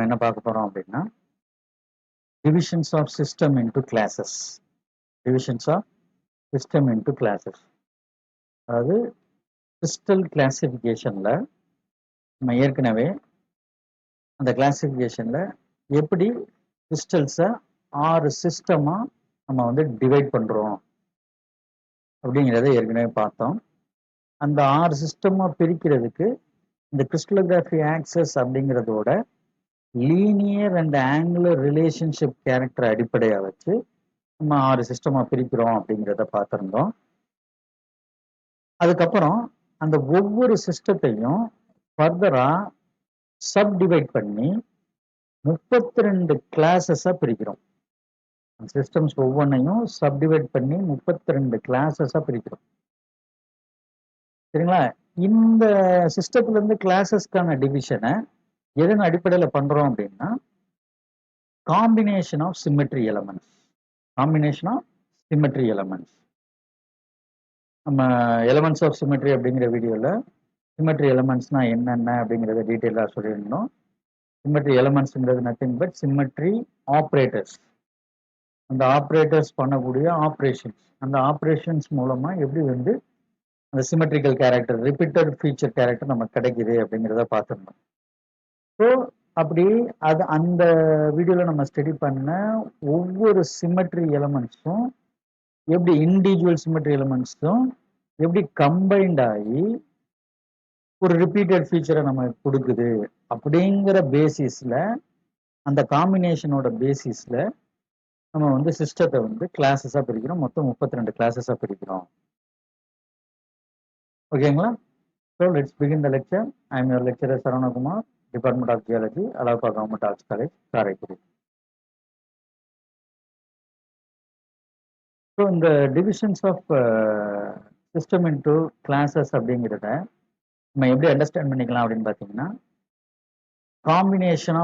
என்ன பார்க்க போறோம் அப்படின்னா divisions of system into classes. Divisions of system into classes. அதாவது crystal classificationல நம்ம ஏற்கனவே அந்த கிளாசிஃபிகேஷன்ல எப்படி கிறிஸ்டல்ஸை 6 சிஸ்டமா நம்ம வந்து டிவைட் பண்றோம் அப்படிங்கிறத ஏற்கனவே பார்த்தோம். அந்த 6 சிஸ்டமா பிரிக்கிறதுக்கு இந்த கிறிஸ்டலோகிராஃபி ஆக்சஸ் அப்படிங்கிறதோட linear and angular relationship character அடிப்படையாக வச்சு நம்ம 6 சிஸ்டமா பிரிக்கிறோம் அப்படிங்கிறத பார்த்துருந்தோம். அதுக்கப்புறம் அந்த ஒவ்வொரு சிஸ்டத்தையும் ஃபர்தரா சப்டிவைட் பண்ணி 32 கிளாஸஸா பிரிக்கிறோம். சிஸ்டம்ஸ் ஒவ்வொன்றையும் சப்டிவைட் பண்ணி 32 கிளாஸஸா பிரிக்கிறோம். சரிங்களா? இந்த சிஸ்டத்துல இருந்து கிளாஸஸ்க்கான டிவிஷனை எதன் அடிப்படையில் பண்றோம் அப்படின்னா combination of symmetry elements. Combination of symmetry elements. நம்ம எலமெண்ட்ஸ் ஆஃப் சிமெட்ரி அப்படிங்கிற வீடியோவில் சிமெட்ரி எலமெண்ட்ஸ்னா என்னென்ன அப்படிங்கிறத டீட்டெயிலாக சொல்லியிருந்தோம். சிமெட்ரி எலமெண்ட்ஸ்ங்கிறது நத்திங் பட் சிமெட்ரி ஆப்ரேட்டர்ஸ். அந்த ஆப்ரேட்டர்ஸ் பண்ணக்கூடிய ஆப்ரேஷன்ஸ், அந்த ஆப்ரேஷன்ஸ் மூலமா எப்படி வந்து அந்த symmetrical character, repeated feature character நமக்கு கிடைக்குது அப்படிங்கிறத பார்த்துருந்தோம். ஸோ அப்படி அது அந்த வீடியோவில் நம்ம ஸ்டடி பண்ண ஒவ்வொரு சிமெட்ரி எலமெண்ட்ஸும் எப்படி இண்டிவிஜுவல் சிமெட்ரி எலமெண்ட்ஸும் எப்படி கம்பைன்ட் ஆகி ஒரு ரிப்பீட்டட் ஃபீச்சரை நம்ம கொடுக்குது அப்படிங்கிற பேசிஸ்ல, அந்த காம்பினேஷனோட பேசிஸ்ல நம்ம வந்து சிஸ்டத்தை வந்து கிளாஸஸா பிரிக்கிறோம். மொத்தம் 32 கிளாஸஸா பிரிக்கிறோம். ஓகேங்களா? So let's begin the lecture. I am your lecturer Saravanakumar, department of geology, Alagappa government arts college, Karaikudi. So இந்த divisions of system into classes அப்படிங்கிறத நம்ம எப்படி அண்டர்ஸ்டாண்ட் பண்ணிக்கலாம் அப்படின்னு பார்த்தீங்கன்னா காம்பினேஷன்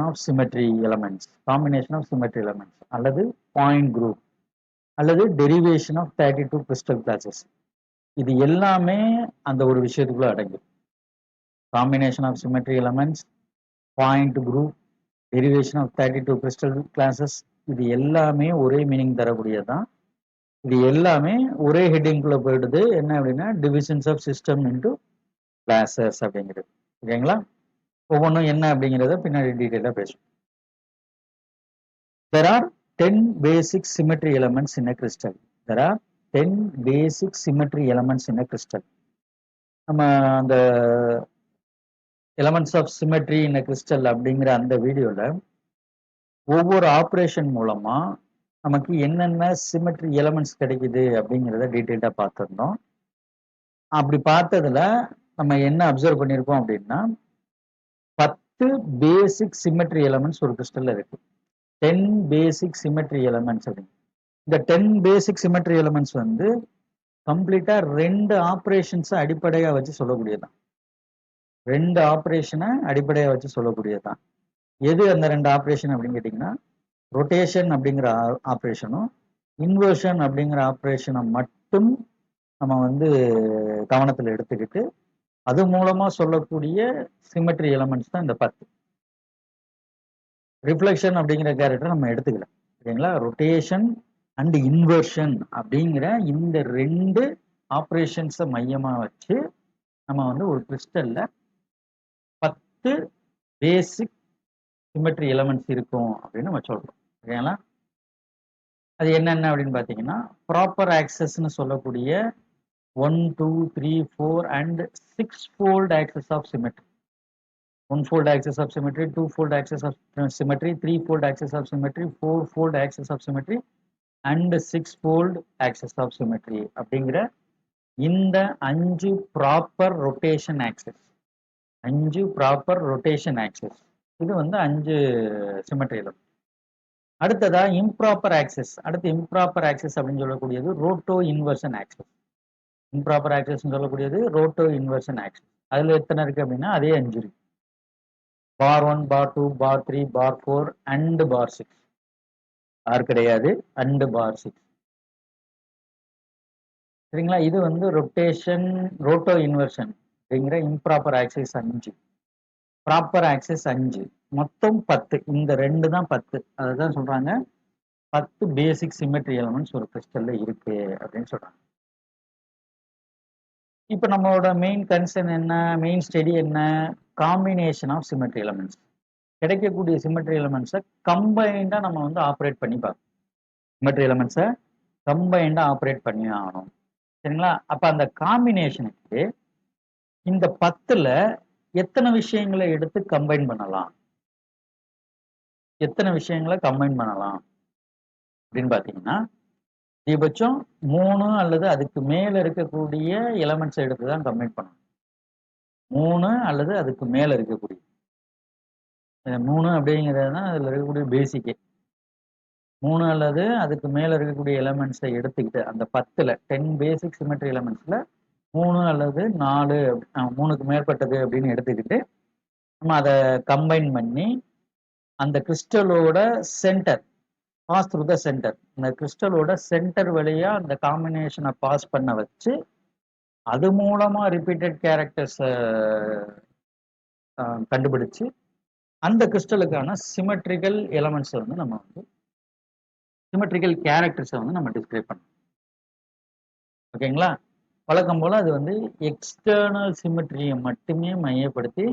ஆஃப் சிமெட்ரி எலமெண்ட்ஸ், அல்லது பாயிண்ட் குரூப், அல்லது டெரிவேஷன் ஆஃப் 32 கிறிஸ்டல் கிளாஸஸ். இது எல்லாமே அந்த ஒரு விஷயத்துக்குள்ள அடங்கும். Combination of symmetry elements, point group, derivation of 32 crystal classes, இது எல்லாமே ஒரே மீனிங் தரக்கூடியதான். இது எல்லாமே ஒரே ஹெட்டிங்குள்ள போயிடுது. என்ன அப்படின்னா divisions of system into classes அப்படிங்கிறது. ஓகேங்களா? ஒவ்வொன்றும் என்ன அப்படிங்கிறத பின்னாடி டீட்டெயிலாக பேசுவோம். There are 10 basic symmetry elements in a crystal. There are 10 basic symmetry elements in a crystal. நம்ம அந்த elements of symmetry in crystal அப்படிங்கிற அந்த வீடியோல ஒவ்வொரு ஆப்ரேஷன் மூலமா நமக்கு என்னென்ன சிமெட்ரி எலமெண்ட்ஸ் கிடைக்குது அப்படிங்கிறத டீட்டெயில்டா பார்த்துருந்தோம். அப்படி பார்த்ததுல நம்ம என்ன அப்சர்வ் பண்ணியிருக்கோம் அப்படின்னா 10 பேசிக் சிமெட்ரி எலமெண்ட்ஸ் ஒரு கிறிஸ்டல்ல இருக்கு. 10 பேசிக் சிமெட்ரி எலமெண்ட்ஸ் அப்படின்னு. இந்த 10 பேசிக் சிமெட்ரி எலமெண்ட்ஸ் வந்து கம்ப்ளீட்டா 2 ஆப்ரேஷன்ஸை அடிப்படையா வச்சு சொல்லக்கூடியதான். 2 ஆப்ரேஷனை அடிப்படையா வச்சு சொல்லக்கூடியதான். எது அந்த 2 ஆப்ரேஷன் அப்படின்னு கேட்டீங்கன்னா ரொட்டேஷன் அப்படிங்கிற ஆப்ரேஷனும் இன்வர்ஷன் அப்படிங்கிற ஆப்ரேஷனை மட்டும் நம்ம வந்து கவனத்தில் எடுத்துக்கிட்டு அது மூலமா சொல்லக்கூடிய சிமெட்ரி எலமெண்ட்ஸ் தான் இந்த 10. ரிஃப்ளெக்ஷன் அப்படிங்கிற கேரக்டர் நம்ம எடுத்துக்கல. ஓகேங்களா? ரொட்டேஷன் அண்ட் இன்வர்ஷன் அப்படிங்கிற இந்த 2 ஆப்ரேஷன்ஸை மையமா வச்சு நம்ம வந்து ஒரு கிறிஸ்டல்ல 10 பேசிக் சிமெட்ரி எலமெண்ட்ஸ் இருக்கும் அப்படின்னு நம்ம சொல்றோம். ஓகேங்களா? அது என்னென்ன அப்படின்னு பார்த்தீங்கன்னா ப்ராப்பர் ஆக்சஸ்ன்னு சொல்லக்கூடிய 1, 2, 3, 4 and 6-fold axis of symmetry. 1-fold axis of symmetry, 2-fold axis of symmetry, 3-fold axis of symmetry, 4-fold axis of symmetry and 6-fold axis of symmetry அப்படிங்கிற இந்த 5 proper rotation access, 5 proper rotation access, இது வந்து 5 symmetry element. அடுத்ததா improper access. அடுத்து improper access அப்படின்னு சொல்லக்கூடியது roto inversion access. Improper access சொல்லக்கூடியது roto inversion access. அதுல எத்தனை இருக்கு அப்படின்னா அதே 5 இருக்கு. பார் 1, பார் 2, பார் 3, பார் 4 அண்ட் பார் 6. பார் கிடையாது, அண்ட் பார் 6. சரிங்களா? இது வந்து ரொட்டேஷன் ரோட்டோ இன்வர்ஷன் அப்படிங்கிற இம்ப்ராப்பர் ஆக்சஸ் 5. ப்ராப்பர் ஆக்சிஸ் 5, மொத்தம் 10. இந்த 2 தான் 10. அதுதான் சொல்றாங்க 10 பேசிக் சிமெட்ரி எலமெண்ட்ஸ் ஒரு கிறிஸ்டல்ல இருக்கு அப்படின்னு சொல்றாங்க. இப்போ நம்மளோட மெயின் கன்சர்ன் என்ன, மெயின் ஸ்டடி என்ன? Combination of symmetry elements. கிடைக்கக்கூடிய சிமெட்ரி எலமெண்ட்ஸை கம்பைண்டா நம்ம வந்து ஆப்ரேட் பண்ணி பார்க்கணும். சிமெட்ரி எலமெண்ட்ஸை கம்பைண்டா ஆப்ரேட் பண்ணி ஆகணும். சரிங்களா? அப்ப அந்த காம்பினேஷனுக்கு இந்த 10ல எத்தனை விஷயங்களை எடுத்து கம்பைன் பண்ணலாம், எத்தனை விஷயங்களை கம்பைன் பண்ணலாம் அப்படின்னு பாத்தீங்கன்னா, அதிகபட்சம் 3 அல்லது அதுக்கு மேல இருக்கக்கூடிய எலமெண்ட்ஸ் எடுத்து தான் கம்பைன் பண்ணணும். 3 அல்லது அதுக்கு மேல இருக்கக்கூடிய 3 அப்படிங்கிறது தான் அதுல இருக்கக்கூடிய பேசிக்கே. 3 அல்லது அதுக்கு மேல இருக்கக்கூடிய எலமெண்ட்ஸை எடுத்துக்கிட்டு அந்த 10ல 10 பேசிக் சிமெட்ரி எலமெண்ட்ஸ்ல 3 அல்லது 4 3க்கு மேற்பட்டது அப்படின்னு எடுத்துக்கிட்டு நம்ம அதை கம்பைன் பண்ணி அந்த கிறிஸ்டலோட centre pass through the centre, இந்த கிறிஸ்டலோட சென்டர் வழியா அந்த காம்பினேஷனை பாஸ் பண்ண வச்சு அது மூலமா ரிப்பீட்டட் கேரக்டர்ஸை கண்டுபிடிச்சு அந்த கிறிஸ்டலுக்கான சிமெட்ரிக்கல் எலமெண்ட்ஸை வந்து நம்ம வந்து சிமெட்ரிக்கல் கேரக்டர்ஸை வந்து நம்ம டிஸ்கிரைப் பண்ணணும். ஓகேங்களா? வழக்கம் போல அது வந்து எக்ஸ்டர்னல் சிமெட்ரியை மட்டுமே மையப்படுத்தி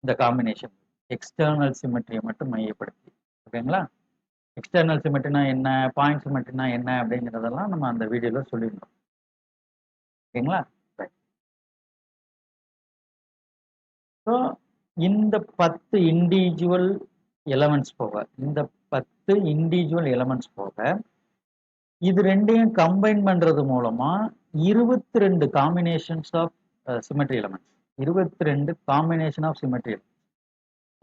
இந்த காம்பினேஷன், எக்ஸ்டர்னல் சிமெட்ரியை மட்டும் மையப்படுத்தி. ஓகேங்களா? எக்ஸ்டர்னல் சிமெட்ரினா என்ன, பாயிண்ட் சிமெட்ரினா என்ன அப்படிங்கிறதெல்லாம் நம்ம அந்த வீடியோல சொல்லியிருந்தோம். ஓகேங்களா? ஸோ இந்த 10 இண்டிவிஜுவல் எலமெண்ட்ஸ் போக, இந்த 10 இண்டிவிஜுவல் எலமெண்ட்ஸ் போக இது ரெண்டையும் கம்பைன் பண்றது மூலமா 22 combinations of symmetry elements, 22 combination of symmetry.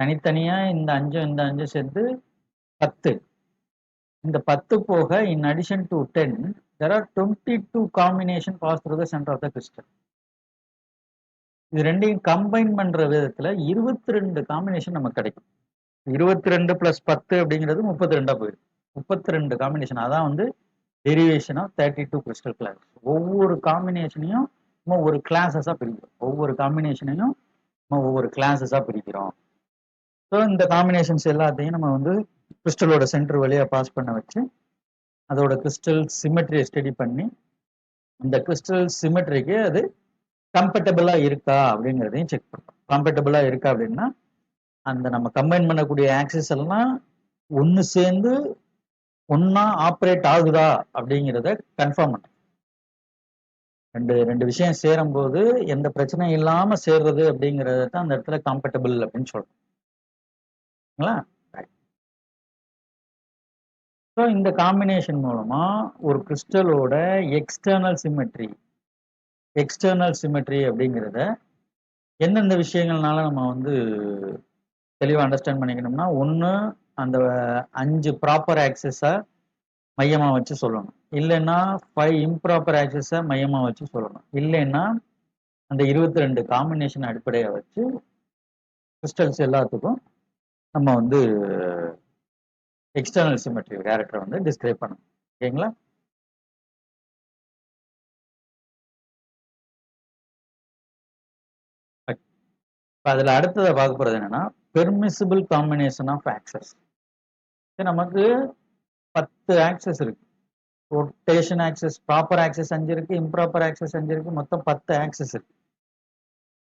தனித்தனியா இந்த 5 சேர்த்து 10. இந்த 10 போக in addition to 10 there are 22 combination pass through the center of the crystal. இது ரெண்டையும் கம்பைன் பண்ற விதத்துல 22 காம்பினேஷன் நமக்கு கிடைக்கும். 22 பிளஸ் 10 அப்படிங்கிறது 32 போயிடும். 32 காம்பினேஷன். அதான் வந்து டெரிவேஷன் ஆஃப் 32 கிறிஸ்டல் கிளாஸ். ஒவ்வொரு காம்பினேஷனையும் நம்ம ஒரு கிளாஸஸா பிரிக்கிறோம். ஒவ்வொரு காம்பினேஷனையும் நம்ம ஒவ்வொரு கிளாஸஸா பிரிக்கிறோம். ஸோ இந்த காம்பினேஷன்ஸ் எல்லாத்தையும் நம்ம வந்து கிறிஸ்டலோட சென்டர் வழியா பாஸ் பண்ண வச்சு அதோட கிறிஸ்டல் சிமெட்ரியை ஸ்டடி பண்ணி இந்த கிறிஸ்டல் சிமெட்ரிக்கு அது கம்பேட்டபிளா இருக்கா அப்படிங்கிறதையும் செக் பண்ணுறோம். கம்பேட்டபிளா இருக்கா அப்படின்னா அந்த நம்ம கம்பைன் பண்ணக்கூடிய ஆக்சிஸ் எல்லாம் ஒன்று சேர்ந்து ஒன்னா ஆப்ரேட் ஆகுதா அப்படிங்கிறத கன்ஃபார்ம் பண்ணுறோம். ரெண்டு விஷயம் சேரும் போது எந்த பிரச்சனையும் இல்லாம சேர்றது அப்படிங்கிறத தான் அந்த இடத்துல காம்பேட்டபிள் அப்படின்னு சொல்றோம். ஸோ இந்த காம்பினேஷன் மூலமா ஒரு கிறிஸ்டலோட எக்ஸ்டர்னல் சிமெட்ரி அப்படிங்கிறத எந்தெந்த விஷயங்கள்னால நம்ம வந்து தெளிவாக அண்டர்ஸ்டாண்ட் பண்ணிக்கணும்னா, ஒன்று அந்த 5 ப்ராப்பர் ஆக்சஸை மையமாக வச்சு சொல்லணும், இல்லைன்னா 5 இம்ப்ராப்பர் ஆக்சஸை மையமாக வச்சு சொல்லணும், இல்லைன்னா அந்த 22 காம்பினேஷன் அடிப்படையாக வச்சு கிறிஸ்டல்ஸ் எல்லாத்துக்கும் நம்ம வந்து எக்ஸ்டர்னல் சிமெட்ரி கேரக்டரை வந்து டிஸ்கிரைப் பண்ணணும். ஓகேங்களா? அதுல அடுத்ததை பார்க்க போறது என்னன்னா பெர்மிசிபிள் காம்பினேஷன் ஆஃப் ஆக்சஸ். நமக்கு 10 ஆக்சஸ் இருக்கு. ரொட்டேஷன் ஆக்சஸ், ப்ராப்பர் ஆக்சஸ் 5 இருக்கு, இம்ப்ராப்பர் ஆக்சஸ் 5 இருக்கு, மொத்தம் 10 ஆக்சஸ் இருக்கு.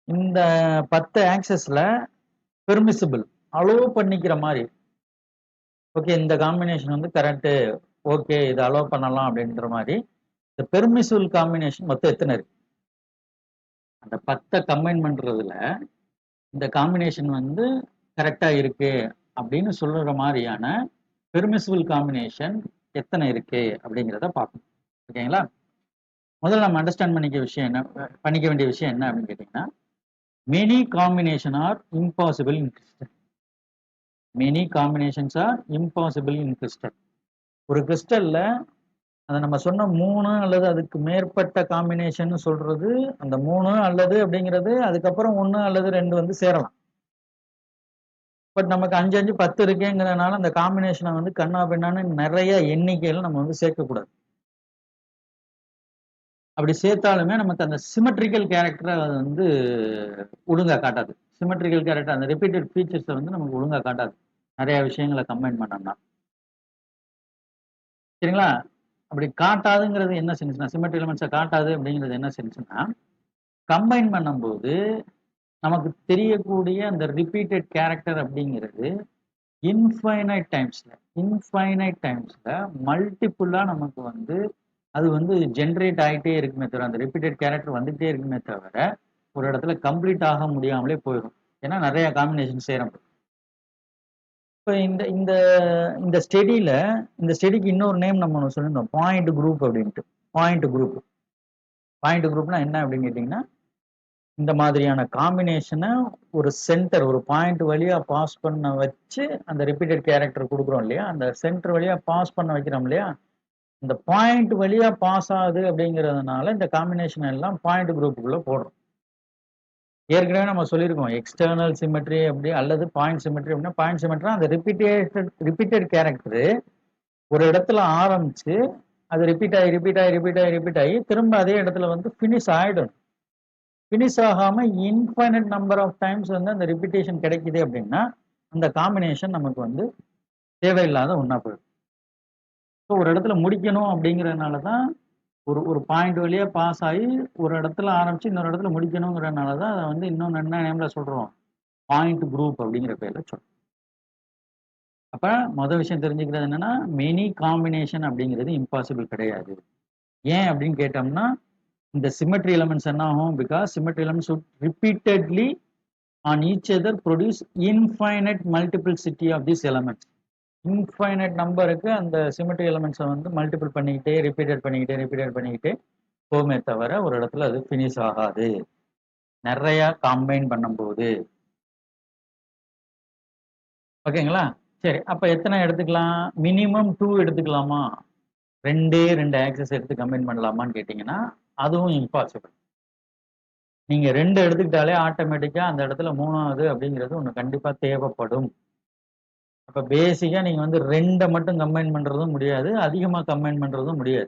இந்த 10 ஆக்சஸ்ல பெர்மிசிபிள் அலோவ் பண்ணிக்கிற மாதிரி, ஓகே இந்த காம்பினேஷன் வந்து கரெக்ட், ஓகே இது அலோவ் பண்ணலாம் அப்படின்ற மாதிரி இந்த பெர்மிசிபிள் காம்பினேஷன் மொத்தம் எத்தனை இருக்கு? அந்த 10 கம்பைன் பண்றதுல இந்த காம்பினேஷன் வந்து கரெக்டா இருக்கு அப்படின்னு சொல்ற மாதிரியான பெர்மிசிபிள் காம்பினேஷன் எத்தனை இருக்கு அப்படிங்கிறத பார்க்கணும். ஓகேங்களா? முதல்ல நம்ம அண்டர்ஸ்டாண்ட் பண்ணிக்க வேண்டிய விஷயம் என்ன அப்படின்னு கேட்டீங்கன்னா, many combination are impossible in crystal. Many combinations are impossible in crystal. ஒரு கிறிஸ்டல்ல அதை நம்ம சொன்ன 3 அல்லது அதுக்கு மேற்பட்ட காம்பினேஷன் சொல்றது, அந்த 3 அல்லது அப்படிங்கிறது அதுக்கப்புறம் 1 அல்லது 2 வந்து சேரலாம். பட் நமக்கு 5 5 10 இருக்கேங்கிறதுனால அந்த காம்பினேஷனை வந்து கண்ணா பின்னான்னு நிறைய எண்ணிக்கையில் நம்ம வந்து சேர்க்கக்கூடாது. அப்படி சேர்த்தாலுமே நமக்கு அந்த சிமெட்ரிக்கல் கேரக்டரை அது வந்து ஒழுங்கா காட்டாது. சிமெட்ரிக்கல் கேரக்டர் அந்த ரிப்பீட்டட் ஃபீச்சர்ஸை வந்து நமக்கு ஒழுங்கா காட்டாது நிறைய விஷயங்களை கம்பைன் பண்ணோம்னா. சரிங்களா? அப்படி காட்டாதுங்கிறது என்ன சென்ஸ்னா, சிமெட்ரி எலிமெண்ட்ஸை காட்டாது அப்படிங்கிறது என்ன சென்ஸ்னா, கம்பைன் பண்ணும்போது நமக்கு தெரியக்கூடிய அந்த ரிப்பீட்டட் கேரக்டர் அப்படிங்கிறது இன்ஃபைனைட் டைம்ஸ்ல மல்டிப்புளா நமக்கு வந்து அது வந்து ஜென்ரேட் ஆகிட்டே இருக்குமே தவிர, அந்த ரிப்பீட்டட் கேரக்டர் வந்துகிட்டே இருக்குமே தவிர ஒரு இடத்துல கம்ப்ளீட் ஆக முடியாமலே போயிடும். ஏன்னா நிறைய காம்பினேஷன் செய்யறோம். இப்போ இந்த இந்த இந்த ஸ்டெடியில இந்த ஸ்டெடிக்கு இன்னொரு நேம் நம்ம ஒன்று சொல்லியிருந்தோம், பாயிண்ட் குரூப் அப்படின்ட்டு. பாயிண்ட் குரூப்னா என்ன அப்படின்னு கேட்டிங்கன்னா, இந்த மாதிரியான காம்பினேஷனை ஒரு சென்டர் ஒரு பாயிண்ட் வழியா பாஸ் பண்ண வச்சு அந்த ரிப்பீட்டட் கேரக்டர் கொடுக்குறோம் இல்லையா, அந்த சென்டர் வழியா பாஸ் பண்ண வைக்கிறோம் இல்லையா, இந்த பாயிண்ட் வழியா பாஸ் ஆகுது அப்படிங்கிறதுனால இந்த காம்பினேஷன் எல்லாம் பாயிண்ட் குரூப்புக்குள்ள போடுறோம். ஏற்கனவே நம்ம சொல்லியிருக்கோம் எக்ஸ்டர்னல் சிமெட்ரி அப்படி அல்லது பாயிண்ட் சிமெட்ரி அப்படின்னா, பாயிண்ட் சிமெட்ரி அந்த ரிப்பீட்டட் கேரக்டர் ஒரு இடத்துல ஆரம்பிச்சு அது ரிப்பீட் ஆகி திரும்ப அதே இடத்துல வந்து ஃபினிஷ் ஆயிடும். ஃபினிஷ் ஆகாம இன்ஃபைனட் நம்பர் ஆஃப் டைம்ஸ் வந்து அந்த ரிப்பீட்டேஷன் கிடைக்குது அப்படின்னா அந்த காம்பினேஷன் நமக்கு வந்து தேவையில்லாத ஒன்றா போயிடும். ஸோ ஒரு இடத்துல முடிக்கணும் அப்படிங்கிறதுனால தான் ஒரு பாயிண்ட் வழியா பாஸ் ஆகி ஒரு இடத்துல ஆரம்பிச்சு இன்னொரு இடத்துல முடிக்கணுங்கிறதுனால தான் அதை வந்து இன்னொன்று என்ன நேம்ல சொல்றோம், பாயிண்ட் குரூப் அப்படிங்கிற பேர்ல சொல்றோம். அப்ப மொதல் விஷயம் தெரிஞ்சுக்கிறது என்னன்னா, மெனி காம்பினேஷன் அப்படிங்கிறது இம்பாசிபிள் கிடையாது. ஏன் அப்படின்னு கேட்டோம்னா, இந்த சிமெட்ரி எலிமெண்ட்ஸ் என்ன ஆகும், because symmetry elements would repeatedly on each other produce infinite multiplicity of these elements. Infinite நம்பருக்கு அந்த சிமெட்ரி எலிமெண்ட்ஸை வந்து மல்டிபிள் பண்ணிக்கிட்டே ரிப்பீட் பண்ணிக்கிட்டே போமே தவிர ஒரு இடத்துல அது ஃபினிஷ் ஆகாது நிறைய கம்பைன் பண்ணும்போது. ஓகேங்களா? சரி, அப்ப எத்தனை எடுத்துக்கலாம்? மினிமம் 2 எடுத்துக்கலாமா? ரெண்டு ஆக்சஸ் எடுத்து கம்பைன் பண்ணலாமான்னு கேட்டீங்கன்னா அதுவும் இம்பாசிபிள். நீங்க 2 எடுத்துக்கிட்டாலே ஆட்டோமேட்டிக்கா அந்த இடத்துல 3வது அப்படிங்கிறது ஒன்று கண்டிப்பா தேவைப்படும். அப்ப பேசிக்கா நீங்க வந்து 2 மட்டும் கம்பைன் பண்றதும் முடியாது, அதிகமா கம்பைன் பண்றதும் முடியாது.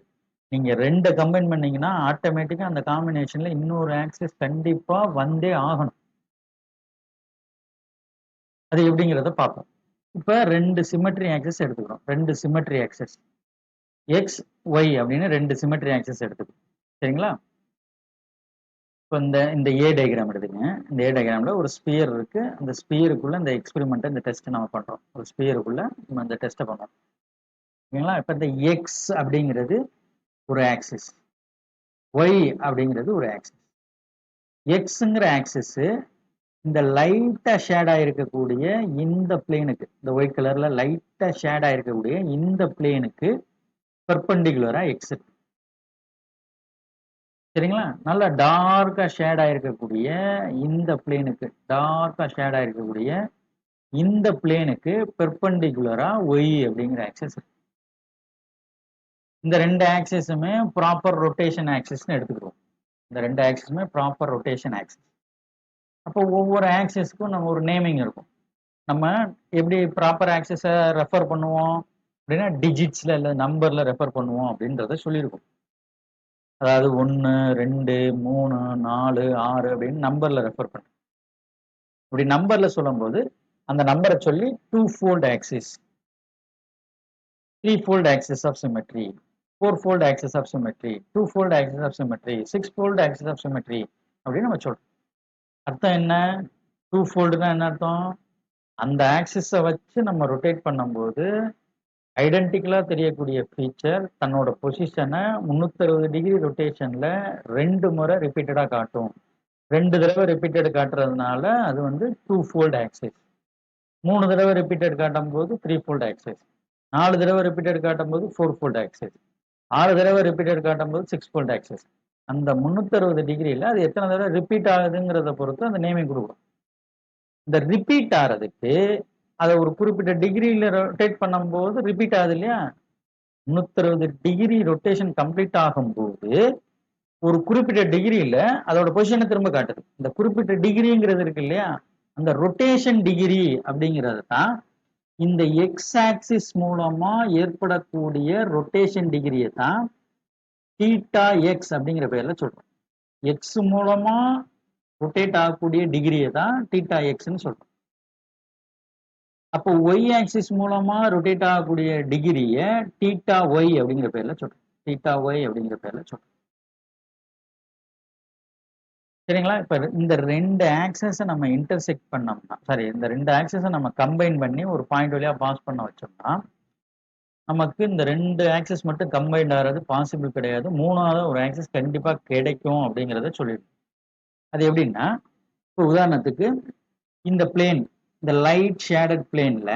நீங்க 2 கம்பைன் பண்ணீங்கன்னா ஆட்டோமேட்டிக்கா அந்த காம்பினேஷன்ல இன்னொரு ஆக்சஸ் கண்டிப்பா வந்தே ஆகணும். அது எப்படிங்கிறத பார்ப்போம். இப்ப 2 சிமெட்ரி ஆக்சஸ் எடுத்துக்கிறோம். 2 சிமெட்ரி ஆக்சஸ் எக்ஸ் ஒய் அப்படின்னு 2 சிமெட்ரி ஆக்சஸ் எடுத்துக்கிறோம். சரிங்களா? இப்போ இந்த ஏ டயக்ராம் எடுத்துக்கங்க. இந்த ஏ டயக்ராம்ல ஒரு ஸ்பியர் இருக்கு. அந்த ஸ்பியருக்குள்ள இந்த எக்ஸ்பெரிமெண்ட் இந்த டெஸ்ட் நம்ம பண்றோம். ஒரு ஸ்பியருக்குள்ள நம்ம இந்த டெஸ்ட்டை பண்றோம். ஓகேங்களா? இப்போ இந்த எக்ஸ் அப்படிங்கிறது ஒரு ஆக்சிஸ், ஒய் அப்படிங்கிறது ஒரு ஆக்சிஸ். எக்ஸுங்கிற ஆக்சிஸ் இந்த லைட்டா ஷேட் ஆயிருக்கக்கூடிய இந்த பிளேனுக்கு, இந்த ஒயிட் கலர்ல லைட்டா ஷேட் ஆயிருக்கக்கூடிய இந்த பிளேனுக்கு பெர்பெண்டிகுலரா எக்ஸ் இருக்கு. சரிங்களா? நல்லா டார்க்கா ஷேட் ஆயிருக்கக்கூடிய இந்த பிளேனுக்கு, டார்க்கா ஷேட் ஆயிருக்கக்கூடிய இந்த பிளேனுக்கு பெர்பெண்டிகுலரா ஒய் அப்படிங்கிற ஆக்சிஸ் இருக்கு. இந்த 2 ஆக்சிஸுமே ப்ராப்பர் ரொட்டேஷன் ஆக்சிஸ்னு எடுத்துக்கிறோம். இந்த 2 ஆக்சிஸுமே ப்ராப்பர் ரொட்டேஷன் ஆக்சிஸ். அப்போ ஒவ்வொரு ஆக்சிஸ்க்கும் நம்ம ஒரு நேமிங் இருக்கும். நம்ம எப்படி ப்ராப்பர் ஆக்சிஸை ரெஃபர் பண்ணுவோம் அப்படின்னா டிஜிட்ஸ்ல இல்லை நம்பர்ல ரெஃபர் பண்ணுவோம் அப்படின்றத சொல்லியிருக்கோம். அதாவது 1, 2, 3, 4, 6 அப்படின்னு நம்பர்ல ரெஃபர் பண்ணுறோம். இப்படி நம்பர்ல சொல்லும்போது அந்த நம்பரை சொல்லி 2-fold axis, 3-fold axis of symmetry, 4-fold axis of symmetry, 2-fold axis of symmetry, 6-fold axis of symmetry அப்படின்னு நம்ம சொல்றோம். அர்த்தம் என்ன? 2-foldனா என்ன அர்த்தம்? அந்த ஆக்சிஸை வச்சு நம்ம ரொட்டேட் பண்ணும்போது ஐடென்டிக்கலா தெரியக்கூடிய ஃபீச்சர் தன்னோட பொசிஷனை 360 டிகிரி ரொட்டேஷன்ல 2 முறை ரிப்பீட்டடா காட்டும். 2 தடவை ரிப்பீட்டட் காட்டுறதுனால அது வந்து 2-fold ஆக்சிஸ். 3 தடவை ரிப்பீட்டட் காட்டும் போது 3-fold ஆக்சிஸ். 4 தடவை ரிப்பீட்டட் காட்டும் போது 4-fold ஆக்சிஸ். 6 தடவை ரிப்பீட்டட் காட்டும் போது 6-fold ஆக்சிஸ். அந்த 360 டிகிரியில அது எத்தனை தடவை ரிப்பீட் ஆகுதுங்கிறத பொறுத்து அந்த நேமிங் கொடுக்கும். இந்த ரிப்பீட் ஆகிறதுக்கு அதை ஒரு குறிப்பிட்ட டிகிரியில ரொட்டேட் பண்ணும்போது ரிப்பீட் ஆகுது இல்லையா, 360 டிகிரி ரொட்டேஷன் கம்ப்ளீட் ஆகும்போது ஒரு குறிப்பிட்ட டிகிரியில அதோட பொசிஷனை திரும்ப காட்டுது. இந்த குறிப்பிட்ட டிகிரிங்கிறது இருக்கு இல்லையா, அந்த ரொட்டேஷன் டிகிரி அப்படிங்கிறது தான் இந்த எக்ஸ் ஆக்சிஸ் மூலமா ஏற்படக்கூடிய ரொட்டேஷன் டிகிரியை தான் தீட்டா எக்ஸ் அப்படிங்கிற பேர்ல சொல்றோம். எக்ஸ் மூலமா ரொட்டேட் ஆகக்கூடிய டிகிரியை தான் தீட்டா எக்ஸ்ன்னு சொல்றோம். அப்போ ஒய் ஆக்சிஸ் மூலமா ரொட்டேட் ஆகக்கூடிய டிகிரியை தீட்டா ஒய் அப்படிங்கிற பேர்ல சொல்றோம். தீட்டா ஒய் அப்படிங்கிற பேர்ல சொல்றோம். சரிங்களா? இப்ப இந்த ரெண்டு ஆக்சஸை நம்ம இன்டர்செக்ட் பண்ணோம்னா, சாரி, இந்த ரெண்டு ஆக்சஸை நம்ம கம்பைன் பண்ணி ஒரு பாயிண்ட் வழியா பாஸ் பண்ண வச்சோம்னா, நமக்கு இந்த ரெண்டு ஆக்சஸ் மட்டும் கம்பைன்ட் ஆகிறது பாசிபிள் கிடையாது. மூணாவது ஒரு ஆக்சஸ் கண்டிப்பா கிடைக்கும் அப்படிங்கிறத சொல்லிடுறோம். அது எப்படின்னா, இப்போ உதாரணத்துக்கு இந்த பிளேன், இந்த லைட் ஷேடட் பிளேன்ல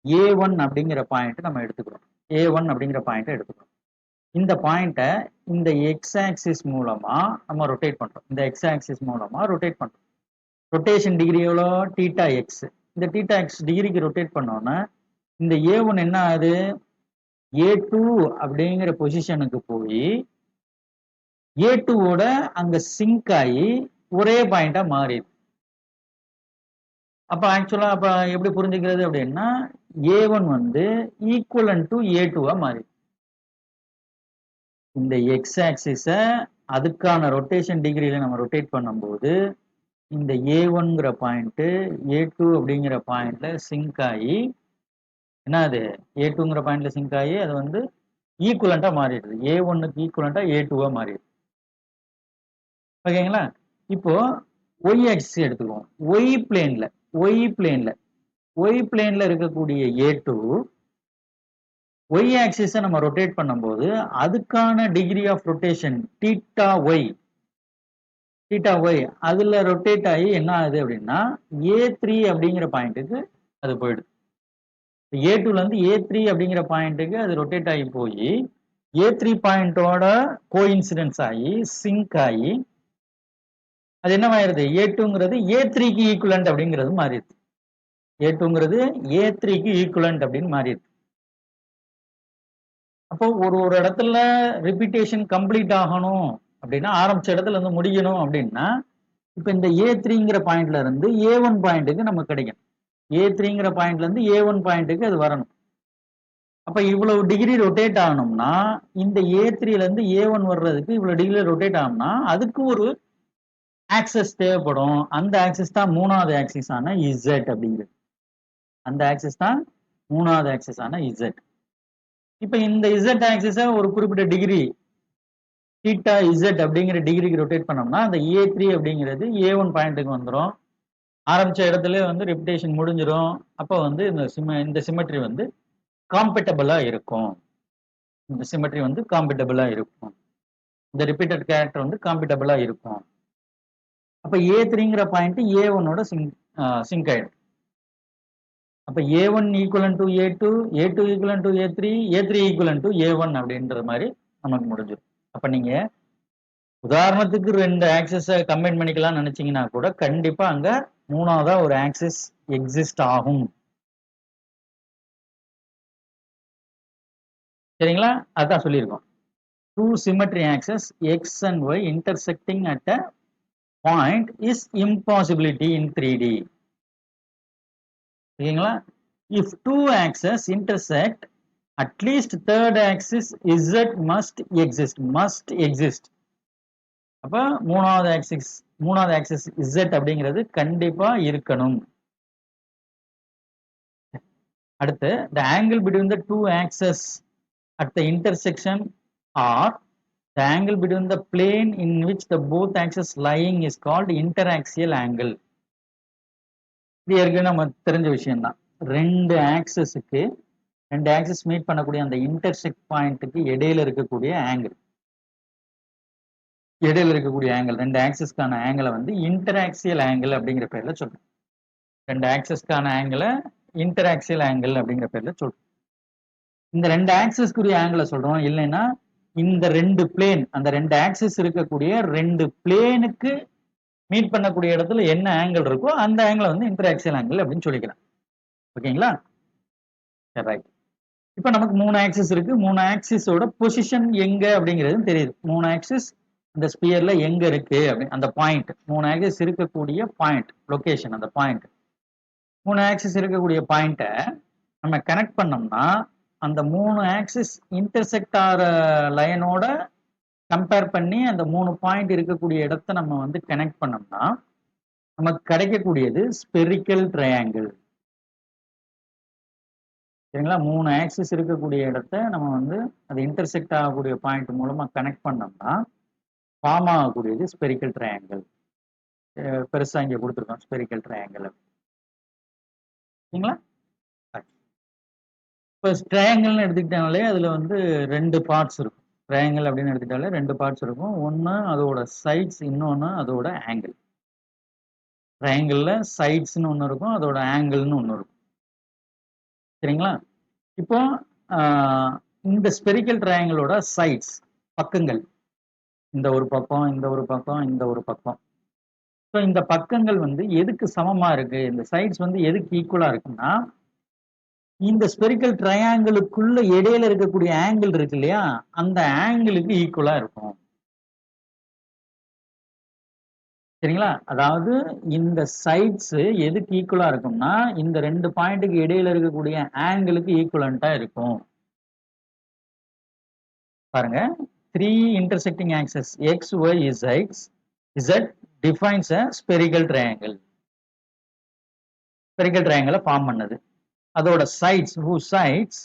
A1 அப்படிங்கிற பாயிண்ட் நம்ம எடுத்துக்கிறோம். A1 அப்படிங்கிற பாயிண்ட் எடுத்துக்கிறோம். இந்த பாயிண்ட்டை இந்த எக்ஸ் ஆக்சிஸ் மூலமா நம்ம ரொட்டேட் பண்றோம். இந்த எக்ஸ் ஆக்சிஸ் மூலமா ரொட்டேட் பண்றோம். ரொட்டேஷன் டிகிரி எவ்வளோ? Theta X. இந்த தீட்டா எக்ஸ் டிகிரிக்கு ரொட்டேட் பண்ணோன்னா இந்த A1 என்ன ஆகுது? A2 அப்படிங்கிற பொசிஷனுக்கு போய் A2ஓட அங்க சிங்க் ஆகி ஒரே பாயிண்டா மாறிடுது. அப்ப ஆக்சுவலா அப்ப எப்படி புரிஞ்சுக்கிறது அப்படின்னா, A1 வந்து ஈக்குவலன் டு A2வா மாறி, இந்த எக்ஸ் ஆக்சிஸ அதுக்கான ரொட்டேஷன் டிகிரியில நம்ம ரொட்டேட் பண்ணும்போது இந்த A1ங்கிற பாயிண்ட் A2 அப்படிங்கிற பாயிண்ட்ல சிங்க் ஆகி என்ன அது A2ங்கிற பாயிண்ட்ல சிங்க் ஆகி அது வந்து ஈக்குவலண்டா மாறிடுது. A1க்கு ஈக்குவலண்டா A2வா மாறிடுது. ஓகேங்களா? இப்போ ஒய் ஆக்சிஸ் எடுத்துக்குவோம். ஒய் பிளேன்ல இருக்கக்கூடிய A2 ஒய் ஆக்சிஸை நம்ம ரொட்டேட் பண்ணும்போது அதுக்கான degree of rotation theta Y அதுல ரொட்டேட் ஆகி என்ன ஆகுது அப்படின்னா A3 அப்படிங்கிற பாயிண்ட்டுக்கு அது போயிடுது. A2ல இருந்து A3 அப்படிங்கிற பாயிண்ட்டுக்கு அது ரொட்டேட் ஆகி போய் A3 பாயிண்டோட கோஇன்சிடென்ஸ் ஆகி சிங்க் ஆகி அது என்னவாயிருது? A2ங்கிறது A3க்கு ஈக்குவலண்ட் அப்படிங்கிறது மாறிடுது. A2ங்கிறது A3க்கு ஈக்குவலண்ட் அப்படின்னு மாறிடுது. அப்போ ஒரு ஒரு இடத்துல ரிப்பீட்டேஷன் கம்ப்ளீட் ஆகணும் அப்படின்னா, ஆரம்பிச்ச இடத்துல இருந்து முடியணும் அப்படின்னா, இப்ப இந்த A3ங்கிற பாயிண்ட்ல இருந்து A1 பாயிண்ட்டுக்கு நமக்கு கிடைக்கும். A3ங்கிற பாயிண்ட்ல இருந்து A1 பாயிண்ட்டுக்கு அது வரணும். அப்ப இவ்வளவு டிகிரி ரொட்டேட் ஆகணும்னா இந்த A3ல இருந்து A1 வர்றதுக்கு இவ்வளவு டிகிரி ரொட்டேட் ஆகணும்னா அதுக்கு ஒரு ஆக்சஸ் தேவைப்படும். அந்த ஆக்சஸ் தான் மூணாவது ஆக்சிஸ் ஆன Z அப்படிங்கிறது. அந்த ஆக்சஸ் தான் மூணாவது ஆக்சஸ் ஆன Z. இப்ப இந்த Z ஆக்சிஸை ஒரு குறிப்பிட்ட டிகிரி தீட்டா Z அப்படிங்கிற டிகிரிக்கு ரொட்டேட் பண்ணோம்னா அந்த A3 அப்படிங்கிறது A1 பாயிண்ட்டுக்கு வந்துடும். ஆரம்பிச்ச இடத்துல வந்து ரெபிடேஷன் முடிஞ்சிடும். அப்போ வந்து இந்த சிமெட்ரி வந்து காம்பேட்டபிளா இருக்கும். இந்த சிமெட்ரி வந்து காம்பேட்டபிளா இருக்கும். இந்த ரிப்பீட்டட் கேரக்டர் வந்து காம்பேட்டபிளா இருக்கும். அப்ப A3ங்கிற பாயிண்ட் A1ஓட சிங்க் ஆயிடும். அப்ப A1 equivalent to A2, A2 equivalent to A3, A3 equivalent to A1 அப்படின்ற மாதிரி நமக்கு முடிஞ்சிடும். அப்ப நீங்க உதாரணத்துக்கு ரெண்டு ஆக்சிஸை கம்பைன் பண்ணிக்கலாம் நினைச்சீங்கன்னா கூட கண்டிப்பா அங்க மூணாவதா ஒரு ஆக்சிஸ் எக்ஸிஸ்ட் ஆகும். சரிங்களா? அதான் சொல்லியிருக்கோம். Two symmetry axes X and Y intersecting at a point is impossibility in 3D. சரிங்களா? If two axes intersect, at least third axis Z must exist. அப்ப மூணாவது ஆக்சிஸ் Z அப்படிங்கிறது கண்டிப்பா இருக்கணும். அடுத்து the angle between the two axes at the intersection or the angle between the plane in which the both axes lying is called interaxial angle. இது ஏற்கனவே நம்ம தெரிஞ்ச விஷயம் தான். ரெண்டு ஆக்சிஸ் மீட் பண்ணக்கூடிய அந்த இன்டர்செக்ட் பாயிண்ட்டுக்கு இடையில இருக்கக்கூடிய ஆங்கிள், ரெண்டு ஆக்சிஸ்க்கான ஆங்கிளை வந்து இன்டராக்சியல் ஆங்கிள் அப்படிங்கிற பேர்ல சொல்றோம். ரெண்டு ஆக்சிஸ்க்கான ஆங்கிளை இன்டராக்சியல் ஆங்கிள் அப்படிங்கிற பேர்ல சொல்றோம். இந்த ரெண்டு ஆக்சிஸ்க்குரிய ஆங்கிளை சொல்றோம். இல்லைன்னா இந்த ரெண்டு பிளேன், அந்த ரெண்டு ஆக்சிஸ் இருக்கக்கூடிய ரெண்டு பிளேனுக்கு மீட் பண்ணக்கூடிய இடத்துல என்ன ஆங்கிள் இருக்கோ அந்த ஆங்கிளை வந்து இன்டராக்சியல் ஆங்கிள் அப்படின்னு சொல்லிக்கலாம். ஓகேங்களா? ரைட். இப்ப நமக்கு மூணு ஆக்சிஸ் இருக்கு. மூணு ஆக்சிஸோட பொசிஷன் எங்க அப்படிங்கிறது தெரியுது. மூணு ஆக்சிஸ் இந்த ஸ்பியர்ல எங்க இருக்கு அப்படின்னு அந்த பாயிண்ட், மூணு ஆக்சிஸ் இருக்கக்கூடிய பாயிண்ட் லொகேஷன், அந்த பாயிண்ட், மூணு ஆக்சிஸ் இருக்கக்கூடிய பாயிண்ட்டை நம்ம கனெக்ட் பண்ணோம்னா அந்த மூணு ஆக்சிஸ் இன்டர்செக்ட் ஆகிற லைனோட கம்பேர் பண்ணி அந்த 3 பாயிண்ட் இருக்கக்கூடிய இடத்த நம்ம வந்து கனெக்ட் பண்ணோம்னா நமக்கு கிடைக்கக்கூடியது ஸ்பெரிக்கல் ட்ரையாங்கிள். சரிங்களா? 3 ஆக்சிஸ் இருக்கக்கூடிய இடத்த நம்ம வந்து அது இன்டர்செக்ட் ஆகக்கூடிய பாயிண்ட் மூலமா கனெக்ட் பண்ணோம்னா ஃபார்ம் ஆகக்கூடியது ஸ்பெரிக்கல் ட்ரையாங்கிள். பெருசா இங்க கொடுத்துருக்கோம் ஸ்பெரிக்கல் ட்ரையாங்கிள். சரிங்களா? இப்போ ட்ரையாங்கிள்னு எடுத்துக்கிட்டாலே அதுல வந்து 2 பார்ட்ஸ் இருக்கும். ட்ரையாங்கிள் அப்படின்னு எடுத்துக்கிட்டாலே 2 பார்ட்ஸ் இருக்கும். ஒன்று அதோட சைட்ஸ், இன்னொன்று அதோட ஆங்கிள். ட்ரையாங்கிள்ல சைட்ஸ்னு ஒன்று இருக்கும், அதோட ஆங்கிள்னு ஒன்று இருக்கும். சரிங்களா? இப்போ இந்த ஸ்பெரிக்கல் ட்ரையாங்கிளோட சைட்ஸ், பக்கங்கள், இந்த ஒரு பக்கம், இந்த ஒரு பக்கம், இந்த ஒரு பக்கம். ஸோ இந்த பக்கங்கள் வந்து எதுக்கு சமமா இருக்கு? இந்த சைட்ஸ் வந்து எதுக்கு ஈக்குவலா இருக்குன்னா, இந்த ஸ்பெரிக்கல் ட்ரையாங்கிளுக்குள்ள இடையில இருக்கக்கூடிய ஆங்கிள் இருக்கு இல்லையா, அந்த ஆங்கிளுக்கு ஈக்குவலா இருக்கும். சரிங்களா? அதாவது இந்த சைட்ஸ் எதுக்கு ஈக்குவலா இருக்கும்னா, இந்த 2 பாயிண்ட்டுக்கு இடையில இருக்கக்கூடிய ஆங்கிளுக்கு ஈக்குவலண்டா இருக்கும். பாருங்க, 3 intersecting axes x, y, z defines a spherical triangle. Spherical triangle form பண்ணது. அதோட sides, whose sides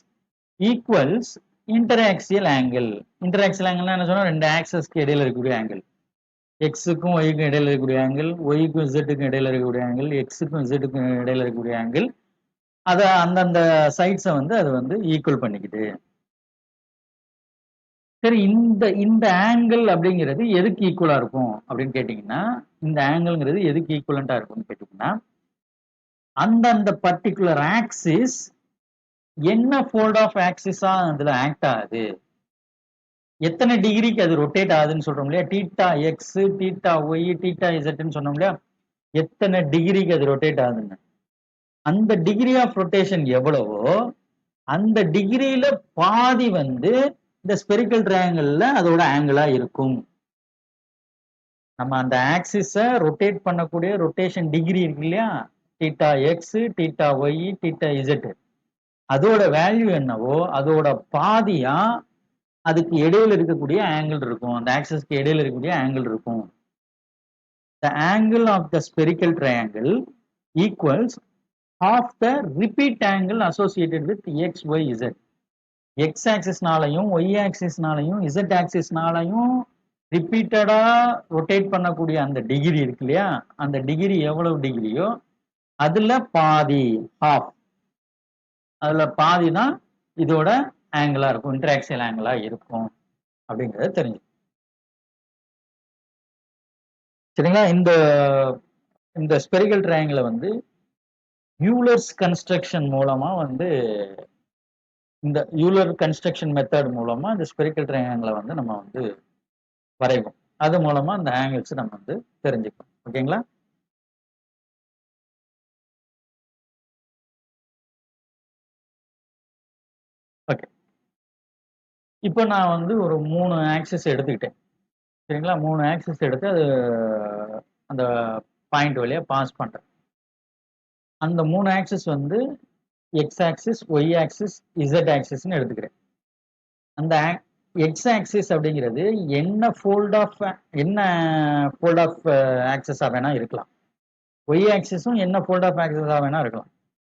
equals interaxial angle. Interaxial angle என்ன சொன்னா, 2 ஆக்சஸ்க்கு இடையில இருக்கக்கூடிய ஆங்கிள். எக்ஸுக்கும் ஒய்க்கும் இடையில இருக்கக்கூடிய ஆங்கிள், ஒய்க்கும் இசட்டுக்கும் இடையில இருக்கக்கூடிய ஆங்கிள், எக்ஸுக்கும் இசட்டுக்கும் இடையில இருக்கக்கூடிய ஆங்கிள், அதை அந்தந்த சைட்ஸை வந்து அது வந்து ஈக்குவல் பண்ணிக்குது. சரி, இந்த ஆங்கிள் அப்படிங்கிறது எதுக்கு ஈக்குவலா இருக்கும் அப்படின்னு கேட்டீங்கன்னா, இந்த ஆங்கிள்ங்கிறது எதுக்கு ஈக்குவலண்டா இருக்கும்னு கேட்டீங்கன்னா, அந்தந்த பர்டிகுலர் ஆக்சிஸ் என்ன ஃபோல்ட் ஆஃப் ஆக்சிஸா அதுல ஆக்ட் ஆகுது, எத்தனை டிகிரிக்கு அது ரொட்டேட் ஆகுதுன்னு சொல்றோம் இல்லையா, theta X, theta Y, theta இசட்னு சொன்னோம் இல்லையா, எத்தனை டிகிரிக்கு அது ரொட்டேட் ஆகுதுன்னு, அந்த டிகிரி ஆஃப் ரொட்டேஷன் எவ்வளவோ அந்த டிகிரியில பாதி வந்து இந்த ஸ்பெரிக்கல் ட்ரையாங்கிள்ல அதோட ஆங்கிளா இருக்கும். நம்ம அந்த ஆக்சிஸை ரொட்டேட் பண்ணக்கூடிய ரொட்டேஷன் டிகிரி இருக்கு இல்லையா, theta X, theta Y, theta Z, அதோட வேல்யூ என்னவோ அதோட பாதியா அதுக்கு இடையில இருக்கக்கூடிய ஆங்கிள் இருக்கும், அந்த ஆக்சிஸ்க்கு இடையில இருக்கக்கூடிய ஆங்கிள் இருக்கும். The angle of the spherical triangle equals half the repeat angle associated with x, y, z. X ஆக்சிஸ்னாலையும் y ஆக்சிஸ்னாலையும் z ஆக்சிஸ்னாலையும் ரிப்பீட்டடா ரொட்டேட் பண்ணக்கூடிய அந்த டிகிரி இருக்கு இல்லையா, அந்த டிகிரி எவ்வளவு டிகிரியோ அதுல பாதி, ஹாஃப், அதுல பாதி தான் இதோட ஆங்கிளா இருக்கும், இன்டராக்சியல் ஆங்கிளா இருக்கும் அப்படிங்கறத தெரிஞ்சு. சரிங்களா? இந்த ஸ்பெரிக்கல் ட்ரையாங்கிளை வந்து யூலர்ஸ் கன்ஸ்ட்ரக்ஷன் மூலமா வந்து, இந்த யூலர் கன்ஸ்ட்ரக்ஷன் மெத்தட் மூலமா இந்த ஸ்பெரிக்கல் ட்ரையாங்கிளை வந்து நம்ம வந்து வரைவோம். அது மூலமா இந்த ஆங்கிள்ஸ் நம்ம வந்து தெரிஞ்சுக்கணும். ஓகேங்களா? ஓகே, இப்போ நான் வந்து ஒரு 3 ஆக்சிஸ் எடுத்துக்கிட்டேன். சரிங்களா? 3 ஆக்சிஸ் எடுத்து அது அந்த பாயிண்ட் வழியா பாஸ் பண்றேன். அந்த 3 ஆக்சிஸ் வந்து x axis, y axis, z ஆக்சிஸ்ன்னு எடுத்துக்கிறேன். அந்த எக்ஸ் ஆக்சிஸ் அப்படிங்கிறது என்ன ஃபோல்ட் ஆஃப் ஆக்சிஸா வேணா இருக்கலாம். ஒய் ஆக்சிஸும் என்ன ஃபோல்ட் ஆஃப் ஆக்சிஸா வேணா இருக்கலாம்.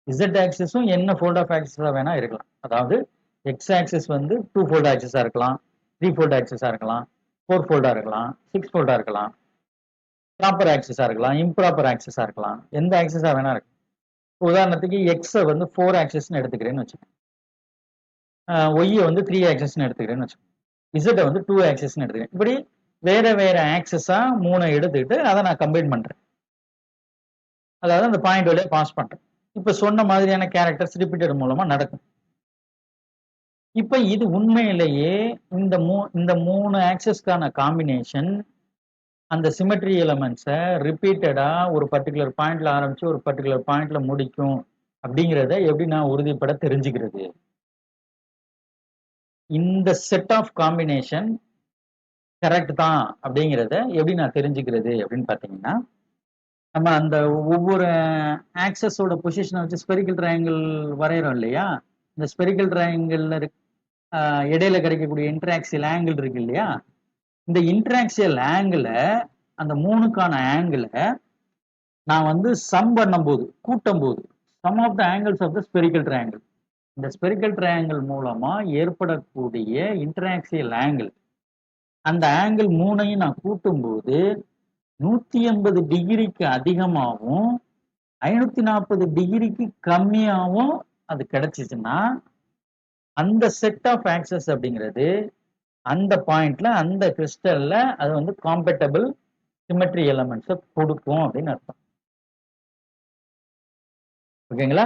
இசட் ஆக்சிஸும் என்ன ஃபோல்ட் ஆஃப் ஆக்சிஸா வேணா இருக்கலாம். அதாவது எக்ஸ் ஆக்சிஸ் வந்து 2 ஃபோல்ட் ஆக்சிஸா இருக்கலாம், 3 ஃபோல்ட் ஆக்சிஸா இருக்கலாம், 4 ஃபோல்டா இருக்கலாம், 6 ஃபோல்டா இருக்கலாம், ப்ராப்பர் ஆக்சிஸா இருக்கலாம், இம்ப்ராப்பர் ஆக்சிஸா இருக்கலாம், எந்த ஆக்சிஸா வேணா இருக்கு. உதாரணத்துக்கு எக்ஸை வந்து 4 ஆக்சிஸ்ன்னு எடுத்துக்கிறேன்னு வச்சுக்கோங்க, ஒய்யை வந்து 3 ஆக்சிஸ்ன்னு எடுத்துக்கிறேன்னு வச்சுக்கோங்க, இசட்டை வந்து 2 ஆக்சிஸ்ன்னு எடுத்துக்கிறேன். இப்படி வேற வேற ஆக்சிஸா 3 எடுத்துக்கிட்டு அதை நான் கம்பைன் பண்றேன். அதாவது அந்த பாயிண்ட் வழியா பாஸ் பண்றேன். இப்ப சொன்ன மாதிரியான கேரக்டர்ஸ் ரிப்பீட்டட் மூலமா நடக்கும். இப்ப இது உண்மையிலேயே இந்த 3 ஆக்சஸ்க்கான காம்பினேஷன் அந்த சிமெட்ரி எலமெண்ட்ஸை ரிப்பீட்டடா ஒரு பர்டிகுலர் பாயிண்ட்ல ஆரம்பிச்சு ஒரு பர்டிகுலர் பாயிண்ட்ல முடிக்கும் அப்படிங்கிறத எப்படி நான் உறுதிப்பட தெரிஞ்சுக்கிறது? இந்த செட் ஆஃப் காம்பினேஷன் கரெக்ட் தான் அப்படிங்கிறத எப்படி நான் தெரிஞ்சுக்கிறது அப்படின்னு பாத்தீங்கன்னா, நம்ம அந்த ஒவ்வொரு ஆக்சஸோட பொசிஷனை வச்சு ஸ்பெரிக்கல் ட்ரையாங்கிள் வரைகிறோம் இல்லையா, இந்த ஸ்பெரிக்கல் ட்ரையாங்கிள்ல இடையில கிடைக்கக்கூடிய இன்டராக்சியல் ஆங்கிள் இருக்கு இல்லையா, இந்த இன்டராக்சியல் ஆங்கிள அந்த மூணுக்கான ஆங்கிள நான் வந்து சம் பண்ணும்போது கூட்டும் போது sum of the angles of the spherical triangle, இந்த ஸ்பெரிக்கல் ட்ரையாங்கிள் மூலமா ஏற்படக்கூடிய இன்டராக்சியல் ஆங்கிள், அந்த ஆங்கிள் மூணையும் நான் கூட்டும் போது 180 டிகிரிக்கு அதிகமாகவும் 540 டிகிரிக்கு கம்மியாகவும் அது கிடைச்சிச்சுன்னா அந்த செட் ஆஃப் ஆக்சஸ் அப்படிங்கிறது அந்த பாயிண்ட்ல அந்த கிறிஸ்டல்ல அது வந்து காம்பேட்டபிள் சிமெட்ரி எலமெண்ட்ஸை கொடுக்கும் அப்படின்னு அர்த்தம். ஓகேங்களா?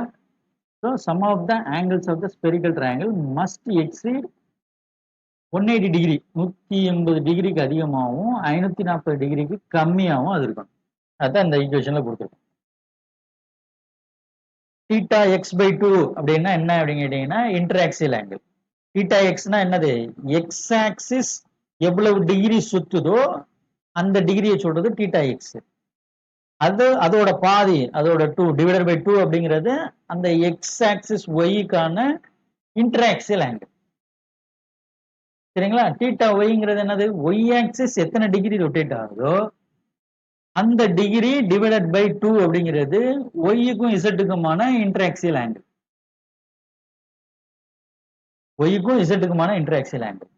So sum of the angles of the spherical triangle must exceed 180 degree, 180 டிகிரிக்கு அதிகமாகவும் 540 டிகிரிக்கு கம்மியாகவும் அது இருக்கணும். அதுதான் இந்த ஈக்குவேஷன்ல கொடுத்துருக்கோம். தீட்டா எக்ஸ் பை 2 அப்படின்னா என்ன அப்படின்னு கேட்டீங்கன்னா இன்டராக்சியல் ஆங்கிள். தீட்டா எக்ஸ்னா என்னது? எக்ஸ் ஆக்சிஸ் எவ்வளவு டிகிரி சுத்துதோ அந்த டிகிரியை சொல்றது தீட்டா எக்ஸ். அதோட பாதி, அதோட 2 டிவைடட் பை 2 அப்படிங்கிறது அந்த எக்ஸ் ஆக்சிஸ் ஒய்க்கான இன்டராக்சியல் ஆங்கிள். சரிங்களா? தீட்டா ஒய்ங்கிறது என்னது? ஒய் ஆக்சிஸ் எத்தனை டிகிரி ரொட்டேட் ஆகுதோ அந்த டிகிரி டிவைடட் பை 2 அப்படிங்கிறது ஒய்க்கும் இசட்டுக்குமான இன்டராக்சியல் ஆங்கிள். ஒய்க்கும் இசட்டுக்குமான இன்டராக்சியல் ஆங்கிள்.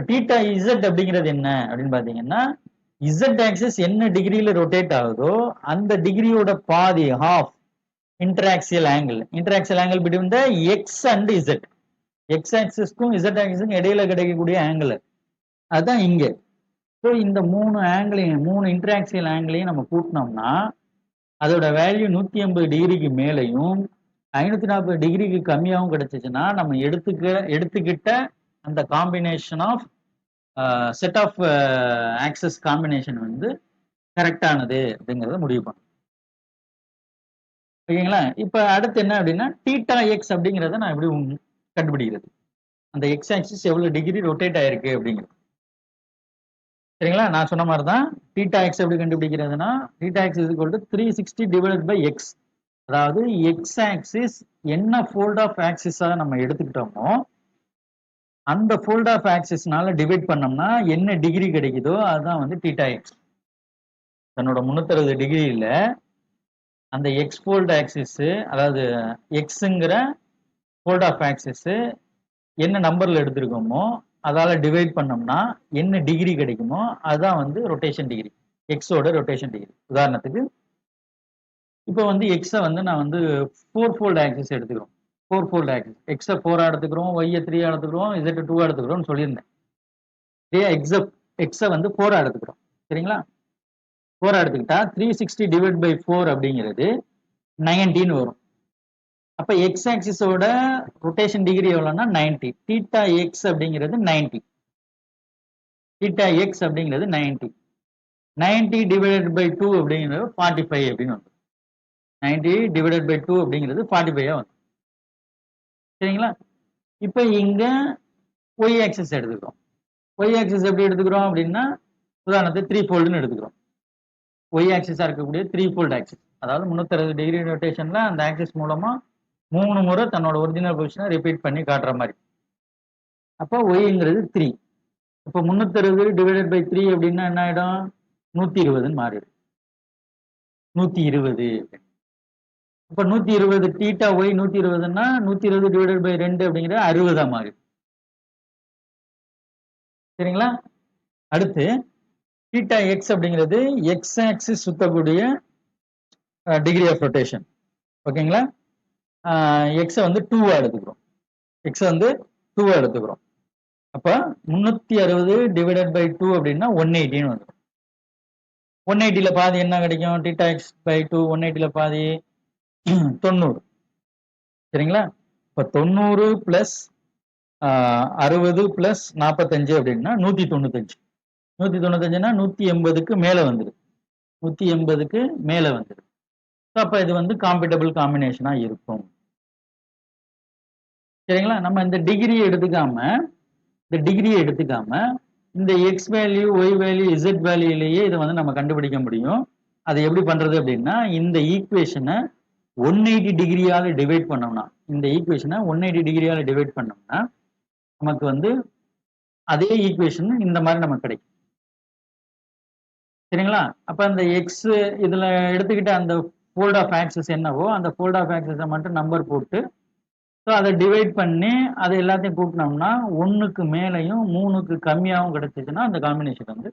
தீட்டா இசட் அப்படிங்கிறது என்ன அப்படின்னு பாத்தீங்கன்னா, இசட் ஆக்சிஸ் என்ன டிகிரியில ரொட்டேட் ஆகுதோ அந்த டிகிரியோட பாதி, half interaxial angle. Interaxial angle between the x and z, x ஆக்சிஸ்க்கும் இசட் ஆக்சிஸ்க்கும் இடையில கிடைக்கக்கூடிய ஆங்கிள் அதுதான் இங்க. ஸோ இந்த மூணு ஆங்கிளையும், மூணு இன்டராக்சியல் ஆங்கிளையும் நம்ம கூட்டினோம்னா அதோட வேல்யூ 180 டிகிரிக்கு மேலையும் 540 டிகிரிக்கு கம்மியாகவும் கிடைச்சிச்சுன்னா நம்ம எடுத்துக்கிட்ட அந்த combination of set of axes combination வந்து கரெக்டானது அப்படிங்கிறத முடிவு பண்ணும். ஓகேங்களா? இப்ப அடுத்து என்ன அப்படின்னா தீட்டா எக்ஸ் அப்படிங்கிறத நான் எப்படி கண்டுபிடிக்கிறது, அந்த எக்ஸ் ஆக்சிஸ் எவ்வளவு டிகிரி ரொட்டேட் ஆயிருக்கு அப்படிங்கிறது. சரிங்களா? நான் சொன்ன மாதிரி தான் தீட்டா எக்ஸ் எப்படி கண்டுபிடிக்கிறதுனா theta x is equal to 360 divided by x. அதாவது எக்ஸ் ஆக்சிஸ் என்ன ஃபோல்ட் ஆஃப் ஆக்சிஸாக நம்ம எடுத்துக்கிட்டோமோ அந்த ஃபோல்ட் ஆஃப் ஆக்சிஸ்னால டிவைட் பண்ணோம்னா என்ன டிகிரி கிடைக்குதோ அதுதான் வந்து தீட்டா எக்ஸ். தன்னோட 360 டிகிரியில அந்த எக்ஸ் ஃபோல்ட் ஆக்சிஸ், அதாவது எக்ஸுங்கிற ஃபோல்ட் ஆஃப் ஆக்சிஸ் என்ன நம்பர்ல எடுத்திருக்கோமோ அதால டிவைட் பண்ணோம்னா என்ன டிகிரி கிடைக்குமோ அதுதான் வந்து ரொட்டேஷன் டிகிரி, எக்ஸோட ரொட்டேஷன் டிகிரி. உதாரணத்துக்கு இப்போ வந்து எக்ஸை வந்து நான் வந்து 4 ஃபோல்ட் ஆக்சிஸ் எடுத்துக்கிறோம். 4 ஃபோல்ட் ஆக்சிஸ், எக்ஸை 4 எடுத்துக்கிறோம், ஒய்யை 3 எடுத்துக்கிறோம், இசட் 2 எடுத்துக்கிறோம்னு சொல்லியிருந்தேன். இதே எக்ஸை வந்து 4 எடுத்துக்கிறோம். சரிங்களா? 4 எடுத்துக்கிட்டா 360 டிவைட் பை 4 அப்படிங்கிறது 90 வரும். அப்ப எக்ஸ் ஆக்சிஸோட ரொட்டேஷன் டிகிரி எவ்வளவுனா 90. தீட்டா எக்ஸ் அப்படிங்கிறது 90. தீட்டா எக்ஸ் அப்படிங்கிறது 90. 90 டிவைடட் பை 2 அப்படிங்கிறது 45 அப்படின்னு வந்து 90 டிவைடட் பை 2 அப்படிங்கிறது 45 வந்து. சரிங்களா? இப்ப இங்க ஒய் ஆக்சிஸ் எடுத்துக்கிறோம். ஒய் ஆக்சிஸ் எப்படி எடுத்துக்கிறோம் அப்படின்னா உதாரணத்துக்கு 3 ஃபோல்டுன்னு எடுத்துக்கிறோம். ஒய் ஆக்சிஸா இருக்கக்கூடிய 3 ஃபோல்ட் ஆக்சிஸ், அதாவது 360 டிகிரி ரொட்டேஷன்ல அந்த ஆக்சிஸ் மூலமா 3 முறை தன்னோட ஒரிஜினல் பொசிஷனை ரிப்பீட் பண்ணி காட்டுற மாதிரி. அப்போ ஒய்ங்கிறது 3. இப்போ 360 டிவைடட் பை 3 அப்படின்னா என்ன ஆயிடும்? 120ன்னு மாறிடும். 120. இப்போ 120 தீட்டா ஒய் 120ன்னா 120 டிவைடட் பை 2 அப்படிங்கிறது 60 மாறிடும். சரிங்களா? அடுத்து தீட்டா எக்ஸ் அப்படிங்கிறது எக்ஸ் ஆக்சிஸ் சுத்தக்கூடிய டிகிரி ஆஃப் ரொட்டேஷன். ஓகேங்களா? எக்ஸை வந்து 2 எடுத்துக்கிறோம். எக்ஸை வந்து 2 எடுத்துக்கிறோம். அப்ப 360 டிவைடட் பை 2 அப்படின்னா 180ன்னு வந்துடும். 180ல பாதி என்ன கிடைக்கும்? தீட்டா எக்ஸ் பை 2 180ல பாதி 90. சரிங்களா? இப்ப 90 பிளஸ் 60 பிளஸ் 45 அப்படின்னா 195. 195ன்னா 180க்கு மேல வந்துடும். 180க்கு மேல வந்துடும். அப்ப இது வந்து காம்பேட்டபிள் காம்பினேஷனா இருக்கும். சரிங்களா? நம்ம இந்த டிகிரியை எடுத்துக்காம இந்த x value, y value, z வேல்யூலேயே இதை வந்து நம்ம கண்டுபிடிக்க முடியும். அதை எப்படி பண்றது அப்படின்னா இந்த ஈக்குவேஷனை 180 டிகிரியால டிவைட் பண்ணோம்னா, இந்த ஈக்குவேஷனை 180 டிகிரியால டிவைட் பண்ணோம்னா நமக்கு வந்து அதே ஈக்குவேஷன் இந்த மாதிரி நமக்கு கிடைக்கும். சரிங்களா? அப்ப அந்த எக்ஸ் இதுல எடுத்துக்கிட்ட அந்த ஃபோல்ட் ஆஃப் ஆக்சிஸ் என்னவோ அந்த ஃபோல்ட் ஆஃப் ஆக்சிஸை மட்டும் நம்பர் போட்டு ஸோ அதை டிவைட் பண்ணி அதை எல்லாத்தையும் கூட்டினோம்னா 1க்கு மேலையும் 3க்கு கம்மியாகவும் கிடைச்சிச்சுன்னா அந்த காம்பினேஷன் வந்து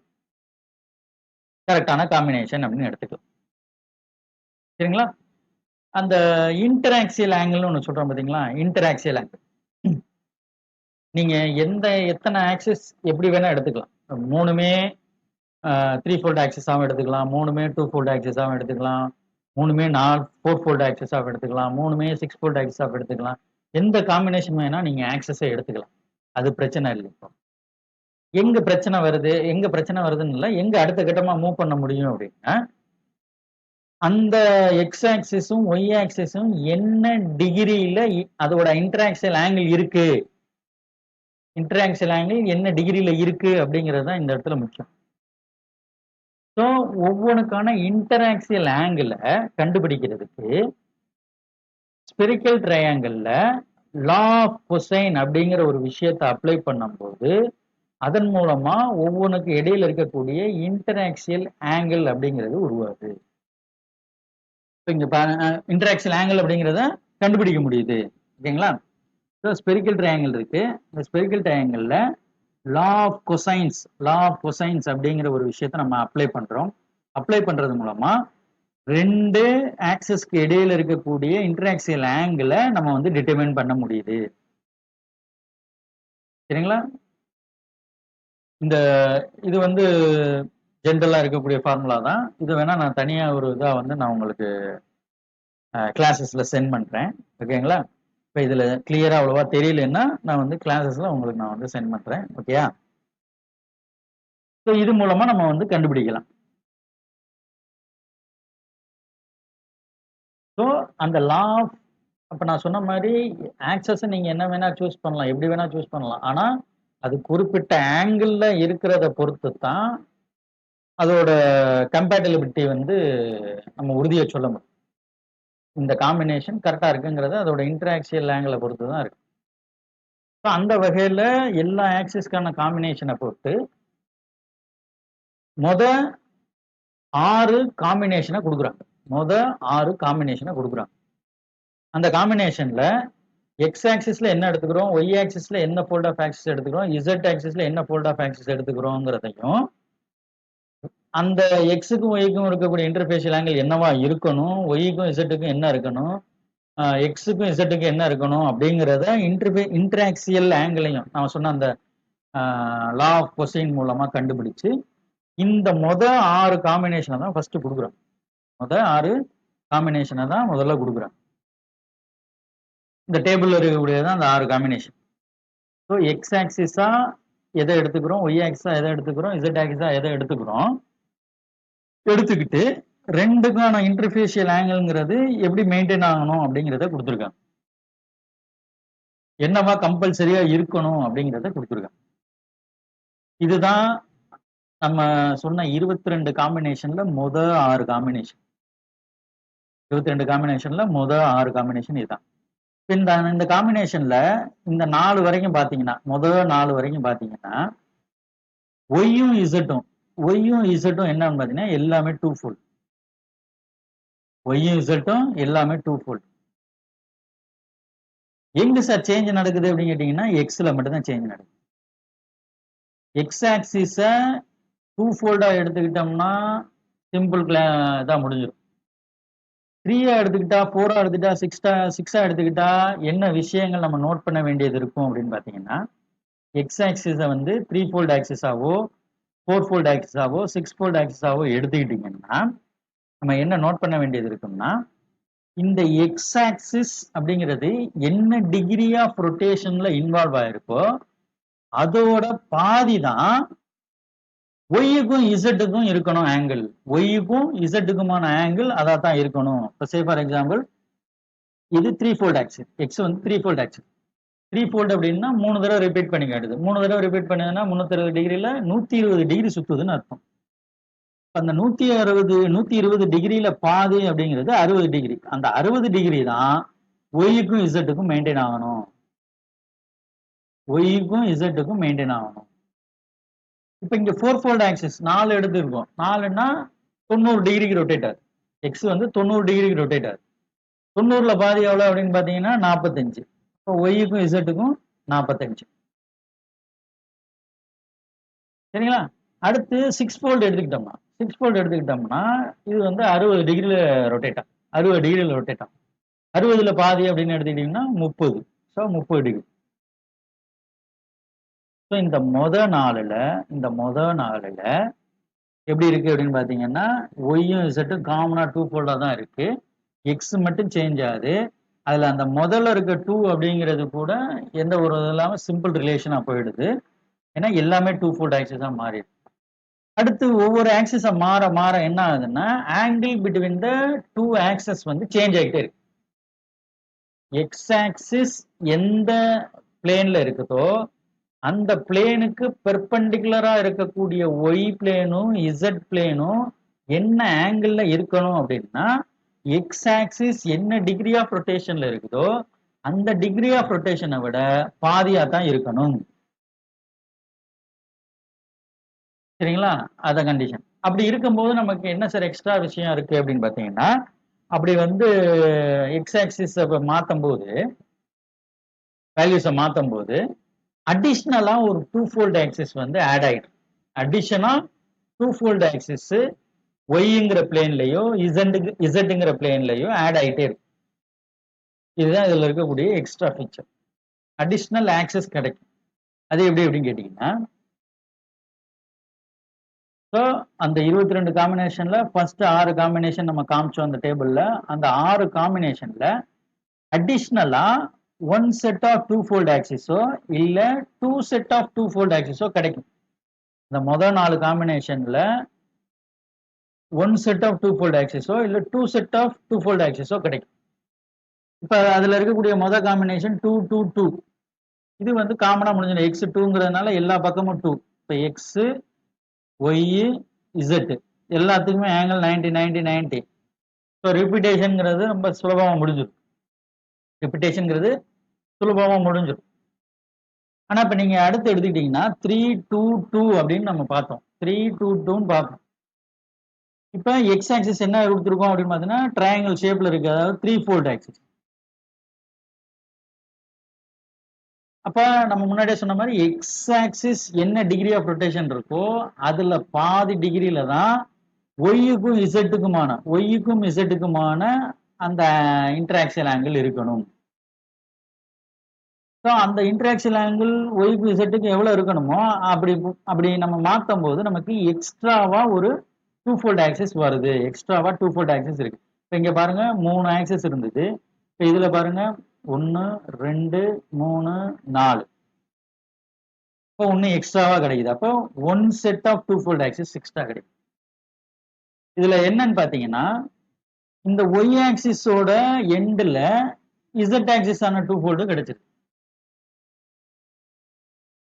கரெக்டான காம்பினேஷன் அப்படின்னு எடுத்துக்கலாம். சரிங்களா? அந்த இன்டராக்சியல் ஆங்கிள்னு ஒன்று சொல்றோம் பார்த்தீங்களா? இன்டராக்சியல் ஆங்கிள் நீங்க எத்தனை ஆக்சிஸ் எப்படி வேணா எடுத்துக்கலாம். 3மே 3 ஃபோல்ட் ஆக்சிஸாகவும் எடுத்துக்கலாம், 3மே 2 ஃபோல்ட் ஆக்சிஸாகவும் எடுத்துக்கலாம், 3மே 4 ஃபோல்ட் ஆக்சிஸாகவும் எடுத்துக்கலாம், 3மே 6 ஃபோல்ட் ஆக்சிஸாகவும் எடுத்துக்கலாம். எந்த காம்பினேஷன் வேணா நீங்க ஆக்சஸை எடுத்துக்கலாம். அது பிரச்சனை இல்லை. இப்போ எங்க பிரச்சனை வருதுன்னு இல்லை, எங்க அடுத்த கட்டமா மூவ் பண்ண முடியும் அப்படின்னா அந்த எக்ஸ் ஆக்சிஸும் ஒய் ஆக்சிஸும் என்ன டிகிரியில அதோட இன்டராக்சியல் ஆங்கிள் இருக்கு, இன்டராக்சியல் ஆங்கிள் என்ன டிகிரியில இருக்கு அப்படிங்கிறது தான் இந்த இடத்துல முக்கியம். ஸோ ஒவ்வொன்றுக்கான இன்டராக்சியல் ஆங்கிளை கண்டுபிடிக்கிறதுக்கு ஸ்பெரிக்கல் ட்ரையாங்கிள்ல லா ஆஃப் கொசைன் அப்படிங்கிற ஒரு விஷயத்தை அப்ளை பண்ணும்போது அதன் மூலமா ஒவ்வொன்றுக்கு இடையில இருக்கக்கூடிய இன்டராக்சியல் ஆங்கிள் அப்படிங்கிறது உருவாகுது. இங்க இன்டராக்சியல் ஆங்கிள் அப்படிங்கிறத கண்டுபிடிக்க முடியுது. ஓகேங்களா? ஸ்பெரிக்கல் ட்ரையாங்கிள் இருக்கு. இந்த ஸ்பெரிக்கல் ட்ரையாங்கிள்ல லா ஆஃப் கொசைன்ஸ் அப்படிங்கிற ஒரு விஷயத்தை நம்ம அப்ளை பண்றோம். அப்ளை பண்றது மூலமா 2 ஆக்சிஸ்க்கு இடையில இருக்கக்கூடிய இன்டராக்சியல் ஆங்கிளை நம்ம வந்து டிட்டர்மைன் பண்ண முடியுது. சரிங்களா? இது வந்து ஜென்ரலா இருக்கக்கூடிய ஃபார்முலா தான். இது வேணா நான் தனியா ஒரு இதா வந்து நான் உங்களுக்கு கிளாஸஸ்ல சென்ட் பண்றேன். ஓகேங்களா? இப்போ இதுல கிளியரா அவ்வளவா தெரியலன்னா நான் வந்து கிளாஸஸ்ல உங்களுக்கு நான் வந்து சென்ட் பண்றேன். ஓகேயா? ஸோ இது மூலமா நம்ம வந்து கண்டுபிடிக்கலாம். ஸோ அந்த லா ஆஃப் அப்ப நான் சொன்ன மாதிரி ஆக்சஸ் நீங்க என்ன வேணா சூஸ் பண்ணலாம், எப்படி வேணா சூஸ் பண்ணலாம். ஆனா அது குறிப்பிட்ட ஆங்கிள் இருக்கிறத பொறுத்து தான் அதோட கம்பேட்டபிலிட்டி வந்து நம்ம உறுதியை சொல்ல முடியும். இந்த காம்பினேஷன் கரெக்டா இருக்குங்கிறது அதோட இன்டராக்சியல் ஆங்கிளை பொறுத்து தான் இருக்கு. அந்த வகையில எல்லா ஆக்சிஸ்க்கான காம்பினேஷனை போட்டு மொத 6 காம்பினேஷனை கொடுக்குறாங்க. அந்த காம்பினேஷன்ல எக்ஸ் ஆக்சிஸ்ல என்ன எடுத்துக்கிறோம், ஒய் ஆக்சிஸ்ல என்ன ஃபோல்ட் ஆஃப் ஆக்சிஸ் எடுத்துக்கிறோம், இசட் ஆக்சிஸ்ல என்ன ஃபோல்ட் ஆஃப் ஆக்சிஸ் எடுத்துக்கிறோங்கிறதையும் அந்த எக்ஸுக்கும் ஒய்க்கும் இருக்கக்கூடிய இன்டர்ஃபேஷியல் ஆங்கிள் என்னவா இருக்கணும், ஒய்க்கும் இசட்டுக்கும் என்ன இருக்கணும், எக்ஸுக்கும் இசட்டுக்கும் என்ன இருக்கணும் அப்படிங்கிறத இன்டராக்சியல் ஆங்கிளையும் நான் சொன்ன அந்த லா ஆஃப் கொசைன் மூலமா கண்டுபிடிச்சு இந்த 6 காம்பினேஷனை தான் ஃபர்ஸ்ட் கொடுக்குறோம். 6 காம்பினேஷனை தான் முதல்ல கொடுக்குறோம். இந்த டேபிள்ல இருக்கக்கூடியதான் அந்த 6 காம்பினேஷன். ஸோ எக்ஸ் ஆக்சிஸா எதை எடுத்துக்கிறோம், ஒய் ஆக்சிஸா எதை எடுத்துக்கிறோம், இசட் ஆக்சிஸா எதை எடுத்துக்கிட்டு 2க்கான இன்டர்ஃபேஷியல் ஆங்கிள்ங்கிறது எப்படி மெயின்டைன் ஆகணும் அப்படிங்கிறத கொடுத்துருக்காங்க. என்னவா கம்பல்சரியா இருக்கணும் அப்படிங்கிறத கொடுத்துருக்காங்க. இதுதான் நம்ம சொன்ன 22 காம்பினேஷன்ல 6 காம்பினேஷன். 22 காம்பினேஷன்ல 6 காம்பினேஷன் இதுதான். இந்த காம்பினேஷன்ல இந்த 4 வரைக்கும் பாத்தீங்கன்னா 4 வரைக்கும் பாத்தீங்கன்னா ஒய்யும் இசட்டும் என்னன்னு பாத்தீங்கன்னா எல்லாமே 2 ஃபோல்ட். ஒய்யும் இசட்டும் எல்லாமே 2 ஃபோல்ட். எங்க சார் சேஞ்ச் நடக்குது அப்படின்னு கேட்டீங்கன்னா எக்ஸ்ல மட்டும் தான் சேஞ்ச் நடக்குது. எக்ஸ் ஆக்சிஸ 2 ஃபோல்டா எடுத்துக்கிட்டோம்னா சிம்பிள் இதான் முடிஞ்சிடும். 3 எடுத்துக்கிட்டா 4 எடுத்துக்கிட்டா 6 எடுத்துக்கிட்டா என்ன விஷயங்கள் நம்ம நோட் பண்ண வேண்டியது இருக்கும் அப்படின்னு பாத்தீங்கன்னா எக்ஸ் ஆக்சிஸை வந்து 3 ஃபோல்ட் ஆக்சிஸாவோ 4 ஃபோல்ட் ஆக்சிஸாவோ 6 ஃபோல்ட் ஆக்சிஸாவோ எடுத்துக்கிட்டீங்கன்னா நம்ம என்ன நோட் பண்ண வேண்டியது இருக்கும்னா இந்த எக்ஸ் ஆக்சிஸ் அப்படிங்கிறது என்ன டிகிரி ஆஃப் ரொட்டேஷன்ல இன்வால்வ் ஆயிருக்கோ அதோட பாதி தான் ஒய்யுக்கும் இசட்டுக்கும் இருக்கணும் ஆங்கிள். ஒய்யுக்கும் இசட்டுக்குமான ஆங்கிள் அதா தான் இருக்கணும். இப்போ சே ஃபார் எக்ஸாம்பிள் இது 3 ஃபோல்ட் ஆக்சிஸ், எக்ஸ் வந்து 3 ஃபோல்ட் ஆக்சிஸ். 3 ஃபோல்ட் அப்படின்னா 3 தடவை ரிப்பீட் பண்ணி காட்டுது. 3 தடவை ரிப்பீட் பண்ணதுன்னா 360 டிகிரியில 120 டிகிரி சுத்துதுன்னு அர்த்தம். அந்த 120 டிகிரியில பாதி அப்படிங்கிறது 60 டிகிரி. அந்த 60 டிகிரி தான் ஒய்யுக்கும் இசட்டுக்கும் மெயின்டைன் ஆகணும். இப்போ இங்க 4-fold ஆக்சிஸ் 4 எடுத்துருக்கோம். 4ன்னா 90 டிகிரிக்கு ரொட்டேட் ஆகுது. எக்ஸ் வந்து 90 டிகிரிக்கு ரொட்டேட் ஆகுது. 90ல பாதி எவ்வளோ அப்படின்னு பார்த்தீங்கன்னா 45. இப்போ ஒய்க்கும் இசட்டுக்கும் 45. சரிங்களா? அடுத்து 6-fold எடுத்துக்கிட்டோம்னா 6-fold எடுத்துக்கிட்டோம்னா இது வந்து 60 டிகிரியில் ரொட்டேட் ஆகும். 60 டிகிரியில் ரொட்டேட் ஆகும். 60ல் பாதி அப்படின்னு எடுத்துக்கிட்டிங்கன்னா 30. So 30 degree. ஸோ இந்த மொத நாளில் எப்படி இருக்கு அப்படின்னு பார்த்தீங்கன்னா ஒய்யும் இசட்டும் காமனாக 2-fold தான் இருக்கு. எக்ஸ் மட்டும் சேஞ்ச் ஆகுது. அதில் அந்த முதல்ல இருக்க 2 அப்படிங்கிறது கூட எந்த ஒரு இல்லாமல் சிம்பிள் ரிலேஷனாக போயிடுது. ஏன்னா எல்லாமே 2-fold ஆக்சிஸாக மாறிடுது. அடுத்து ஒவ்வொரு ஆக்சிஸை மாற மாற என்ன ஆகுதுன்னா ஆங்கிள் பிட்வீன் த 2 ஆக்சஸ் வந்து சேஞ்ச் ஆகிட்டே இருக்கு. எக்ஸ் ஆக்சிஸ் எந்த பிளேன்ல இருக்குதோ அந்த பிளேனுக்கு பெர்பெண்டிகுலரா இருக்கக்கூடிய ஒய் பிளேனும் இசட் பிளேனும் என்ன ஆங்கிள் இருக்கணும் அப்படின்னா எக்ஸ் ஆக்சிஸ் என்ன டிகிரி ஆஃப் ரொட்டேஷன்ல இருக்குதோ அந்த டிகிரி ஆஃப் ரொட்டேஷனை விட பாதியா தான் இருக்கணும். சரிங்களா? அத கண்டிஷன். அப்படி இருக்கும்போது நமக்கு என்ன சார் எக்ஸ்ட்ரா விஷயம் இருக்கு அப்படின்னு பார்த்தீங்கன்னா அப்படி வந்து எக்ஸ் ஆக்சிஸ் மாற்றும் போது வேல்யூஸை மாற்றும் போது அடிஷ்னலா ஒரு 2-fold ஆக்சிஸ் வந்து ஆட் ஆயிடும். அடிஷனா 2-fold ஆக்சிஸ் ஒய்ங்கிற பிளேன்லயோ இசட்டுங்கிற பிளேன்லயோ ஆட் ஆயிட்டே இருக்கும். இதுதான் இதுல இருக்கக்கூடிய எக்ஸ்ட்ரா ஃபீச்சர். அடிஷ்னல் ஆக்சிஸ் கிடைக்கும். அது எப்படி அப்படின்னு கேட்டீங்கன்னா ஸோ அந்த 22 காம்பினேஷன்ல ஃபர்ஸ்ட் 6 காம்பினேஷன் நம்ம காமிச்சோம் அந்த டேபிள்ல. அந்த 6 காம்பினேஷன்ல அடிஷ்னலா 1 செட் ஆஃப் 2-fold ஆக்சிஸோ இல்ல 2 செட் ஆஃப் 2-fold ஆக்சிஸோ கிடைக்கும். இந்த முதல் 4 காம்பினேஷன்ல 1 செட் ஆஃப் 2-fold ஆக்சிஸோ இல்ல 2 செட் ஆஃப் 2-fold ஆக்சிஸோ கிடைக்கும். இப்ப அதுல இருக்கக்கூடிய முதல் காம்பினேஷன் 2 2 2. இது வந்து காமனா முடிஞ்சிடும். எக்ஸ் 2ங்கிறதுனால எல்லா பக்கமும் 2. இப்போ எக்ஸ் ஒய் இசட் எல்லாத்துக்குமே ஆங்கிள் 90 90 90. ஸோ ரிப்பீட்டேஷன்ங்கிறது ரொம்ப சுலபமாக முடிஞ்சிடும். ரிப்பீட்டேஷன்ங்கிறது சுலபமாக முடிஞ்சிடும். ஆனால் இப்போ நீங்கள் அடுத்து எடுத்துக்கிட்டிங்கன்னா 3 2 2 அப்படின்னு நம்ம பார்த்தோம். 3 2 2ன்னு பார்த்தோம். இப்போ எக்ஸ் ஆக்சிஸ் என்ன கொடுத்துருக்கோம் அப்படின்னு பார்த்தீங்கன்னா ட்ரையாங்கிள் ஷேப்பில் இருக்கு. அதாவது 3-fold ஆக்சிஸ். அப்போ நம்ம முன்னாடியே சொன்ன மாதிரி எக்ஸ் ஆக்சிஸ் என்ன டிகிரி ஆஃப் ரொட்டேஷன் இருக்கோ அதில் பாதி டிகிரியில தான் ஒய்யுக்கும் இசட்டுக்குமான அந்த இன்டராக்ஷன் ஆங்கிள் இருக்கணும். ஸோ அந்த இன்டராக்ஷன் ஆங்கிள் ஒய்க்கு இசட்டுக்கு எவ்வளோ இருக்கணுமோ அப்படி நம்ம மாற்றும் போது நமக்கு எக்ஸ்ட்ராவா ஒரு 2-fold ஆக்சிஸ் வருது. எக்ஸ்ட்ராவா 2-fold ஆக்சிஸ் இருக்கு. இப்போ இங்கே பாருங்க 3 ஆக்சிஸ் இருந்தது. இப்போ இதுல பாருங்க 1 2 3 4. இப்போ ஒன்று எக்ஸ்ட்ராவா கிடைக்குது. அப்போ 1 set of 2-fold axis extra கிடைக்கும். இதுல என்னன்னு பாத்தீங்கன்னா இந்த ஒய் ஆக்சிஸோட எண்ட்ல இசட் ஆக்சிஸ் ஆன 2-fold கிடைச்சிருக்கு.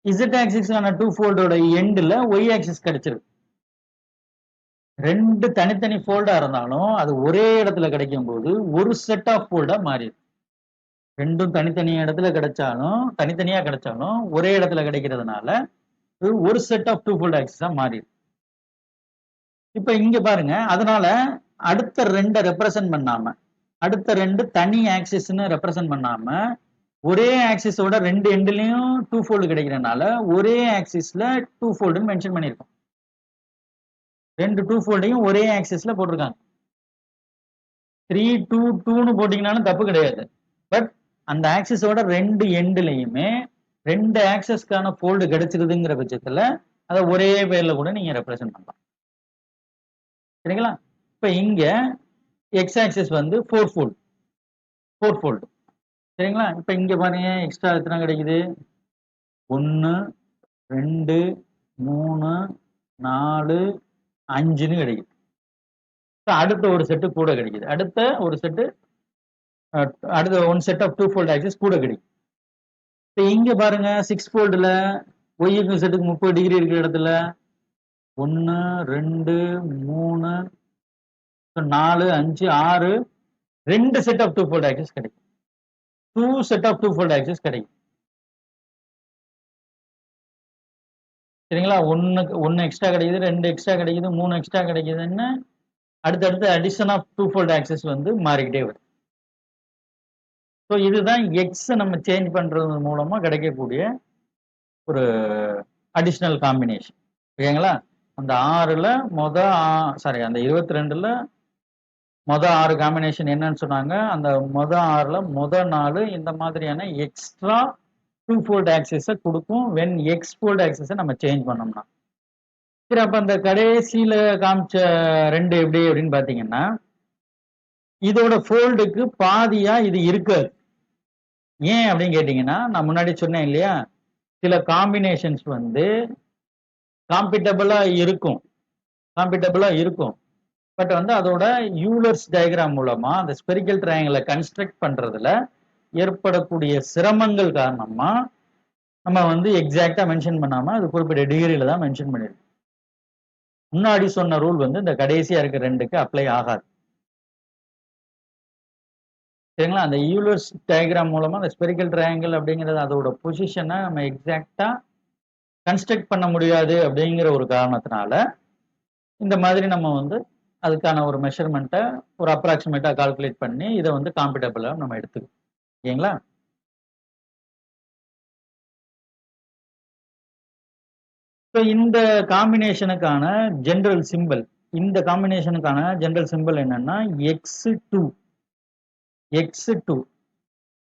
இசட் ஆக்சிஸ் ஆன 2-foldோட எண்ட்ல ஒய் ஆக்சிஸ் கிடைச்சிருக்கு. ரெண்டு தனித்தனி ஃபோல்டா இருந்தாலும் அது ஒரே இடத்துல கிடைக்கும் போது ஒரு செட் ஆஃப் ஃபோல்டா மாறிடும். ரெண்டும் தனித்தனி இடத்துல தனித்தனியா கிடைச்சாலும் ஒரே இடத்துல கிடைக்கிறதுனால ஒரு செட் ஆஃப் 2-fold ஆக்சிஸா மாறிடும். இப்ப இங்க பாருங்க, அதனால அடுத்த ரெண்டை ரெப்ரசன்ட் பண்ணாம அடுத்த ரெண்டு தனி ஆக்சிஸ்ன்னு ரெப்ரசன்ட் பண்ணாம ஒரே ஆக்சிஸோட ரெண்டு எண்ட்லயும் 2-fold கிடைக்கிறதுனால ஒரே ஆக்சிஸ்ல 2-fold மென்ஷன் பண்ணியிருக்கோம். ரெண்டு 2-foldையும் ஒரே ஆக்சிஸ்ல போட்டிருக்காங்க. 3 2 2ன்னு போட்டீங்கன்னாலும் தப்பு கிடையாது. பட் அந்த ஆக்சிஸோட ரெண்டு எண்ட்லயுமே ரெண்டு ஆக்சிஸ்க்கான ஃபோல்டு கிடைச்சிருதுங்கிற பட்சத்துல அதை ஒரே பேர்ல கூட நீங்க ரெப்ரசன்ட் பண்ணலாம். சரிங்களா? இப்ப இங்க எக்ஸ் ஆக்சிஸ் வந்து 4-fold. சரிங்களா? இப்ப இங்க பாருங்க எக்ஸ்ட்ரா எத்தனை கிடைக்குது? 1 2 3 4 5ன்னு கிடைக்குது. அடுத்த ஒரு செட்டு கூட கிடைக்குது. அடுத்த 1 செட் ஆஃப் 2-fold ஆக்சிஸ் கூட கிடைக்கும். இப்ப இங்க பாருங்க 6-foldல ஒய்க்கு செட்டுக்கு 30 டிகிரி இருக்கிற இடத்துல 1 2 3 4 5 6 ரெண்டு செட் ஆஃப் 2-fold ஆக்சிஸ் கிடைக்கும். 2 செட் ஆஃப் 2-fold ஆக்சிஸ் கிடைக்கும். சரிங்களா? ஒன்று எக்ஸ்ட்ரா கிடைக்குது, 2 எக்ஸ்ட்ரா கிடைக்குது, 3 எக்ஸ்ட்ரா கிடைக்குதுன்னு அடுத்தடுத்து addition of two fold axes வந்து மாறிக்கிட்டே வரும். ஸோ இதுதான் எக்ஸ் நம்ம சேஞ்ச் பண்றது மூலமா கிடைக்கக்கூடிய ஒரு அடிஷனல் காம்பினேஷன். ஓகேங்களா? அந்த 6ல் சாரி அந்த 22ல் மொத 6 காம்பினேஷன் என்னன்னு சொன்னாங்க? அந்த மொத 6ல் மொத 4 இந்த மாதிரியான எக்ஸ்ட்ரா டூ ஃபோல்ட் ஆக்சஸை கொடுக்கும் வென் எக்ஸ் ஃபோல்ட் ஆக்சஸை நம்ம சேஞ்ச் பண்ணோம்னா. சரி, அப்ப அந்த கடைசியில காமிச்ச 2 எப்படி அப்படின்னு பாத்தீங்கன்னா, இதோட ஃபோல்டுக்கு பாதியா இது இருக்காது. ஏன் அப்படின்னு கேட்டீங்கன்னா, நான் முன்னாடி சொன்னேன் இல்லையா, சில காம்பினேஷன்ஸ் வந்து காம்பிட்டபிளா இருக்கும் பட் வந்து அதோட யூலர்ஸ் டயக்ராம் மூலமா அந்த ஸ்பெரிக்கல் ட்ரையாங்கிளை கன்ஸ்ட்ரக்ட் பண்றதுல ஏற்படக்கூடிய சிரமங்கள் காரணமா நம்ம வந்து எக்ஸாக்டா மென்ஷன் பண்ணாம அது குறிப்பிட்ட டிகிரியில தான் மென்ஷன் பண்ணிருக்கோம். முன்னாடி சொன்ன ரூல் வந்து இந்த கடைசியா இருக்க 2க்கு அப்ளை ஆகாது. சரிங்களா? அந்த யூலர்ஸ் டயக்ராம் மூலமா அந்த ஸ்பெரிக்கல் ட்ரையாங்கிள் அப்படிங்கிறது அதோட பொசிஷனை நம்ம எக்ஸாக்டா கன்ஸ்ட்ரக்ட் பண்ண முடியாது அப்படிங்கிற ஒரு காரணத்தினால இந்த மாதிரி நம்ம வந்து அதுக்கான ஒரு மெஷர்மெண்ட்டை ஒரு அப்ராக்சிமேட்டா கால்குலேட் பண்ணி இதை வந்து காம்பிட்டபிளா நம்ம எடுத்துக்கணும். ஓகேங்களா? ஸோ இந்த காம்பினேஷனுக்கான ஜென்ரல் சிம்பிள் என்னன்னா x2.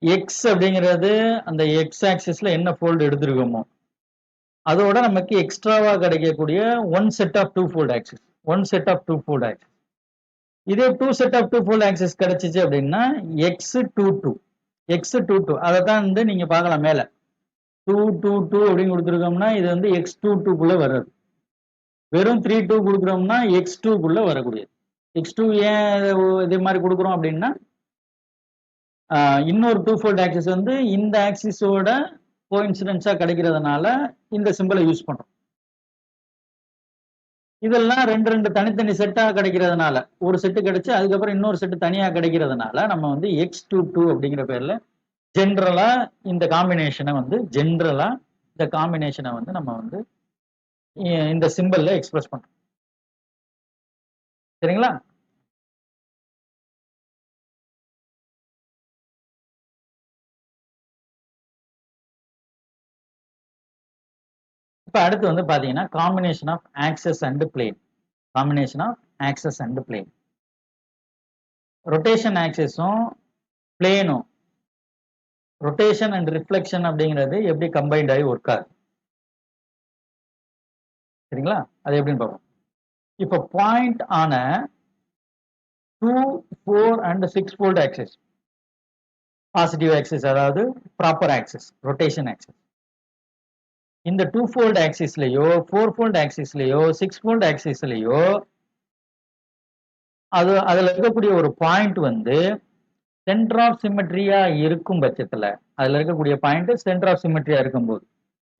எக்ஸ் அப்படிங்கிறது அந்த எக்ஸ் ஆக்சிஸ்ல என்ன ஃபோல்டு எடுத்திருக்கோமோ அதோட நமக்கு எக்ஸ்ட்ராவா கிடைக்கக்கூடிய one set of two fold axis. இதே 2 set of two fold axis கிடைச்சிச்சு அப்படின்னா x22 அதை தான் வந்து நீங்க பார்க்கலாம் மேல 222 அப்படின்னு கொடுத்துருக்கோம்னா இது வந்து x22 வர்றது. வெறும் 32 கொடுக்குறோம்னா x2 வரக்கூடியது. x2 ஏன் இதே மாதிரி கொடுக்குறோம் அப்படின்னா இன்னொரு டூ ஃபோல்ட் ஆக்சிஸ் வந்து இந்த ஆக்சிஸோட கோஇன்சிடென்ஸா கிடைக்கிறதுனால இந்த சிம்பிளை யூஸ் பண்றோம். இதெல்லாம் 2 தனித்தனி செட்டா கிடைக்கிறதுனால ஒரு செட்டு கிடைச்சு அதுக்கப்புறம் இன்னொரு செட்டு தனியா கிடைக்கிறதுனால நம்ம வந்து x22 அப்படிங்கிற பேர்ல ஜென்ரலா இந்த காம்பினேஷனை வந்து நம்ம வந்து இந்த சிம்பிள்ல எக்ஸ்பிரஸ் பண்றோம். சரிங்களா? இப்ப அடுத்து வந்து பாத்தீங்கன்னா combination of axes and plane. Rotation ஆக்சிஸும் பிளேனும் ரொட்டேஷன் அண்ட் ரிஃப்ளெக்ஷன் அப்படிங்கிறது எப்படி கம்பைன்ட் ஆகி ஒர்க் ஆகுது. சரிங்களா? அது எப்படின்னு பார்ப்போம். இப்போ பாயிண்ட் ஆன 2, 4 and 6 fold axis, positive axis அதாவது ப்ராப்பர் ஆக்சிஸ், ரொட்டேஷன் ஆக்சிஸ். இந்த 2 ஃபோல்ட் ஆக்சிஸ்லயோ 4 ஃபோல்ட் ஆக்சிஸ்லயோ 6 ஃபோல்ட் ஆக்சிஸ்லயோ அதுல இருக்கக்கூடிய ஒரு பாயிண்ட் வந்து சென்டர் ஆஃப் சிமெட்ரியா இருக்கும் பட்சத்துல அதுல இருக்கக்கூடிய பாயிண்ட் சென்டர் ஆஃப் சிமெட்ரியா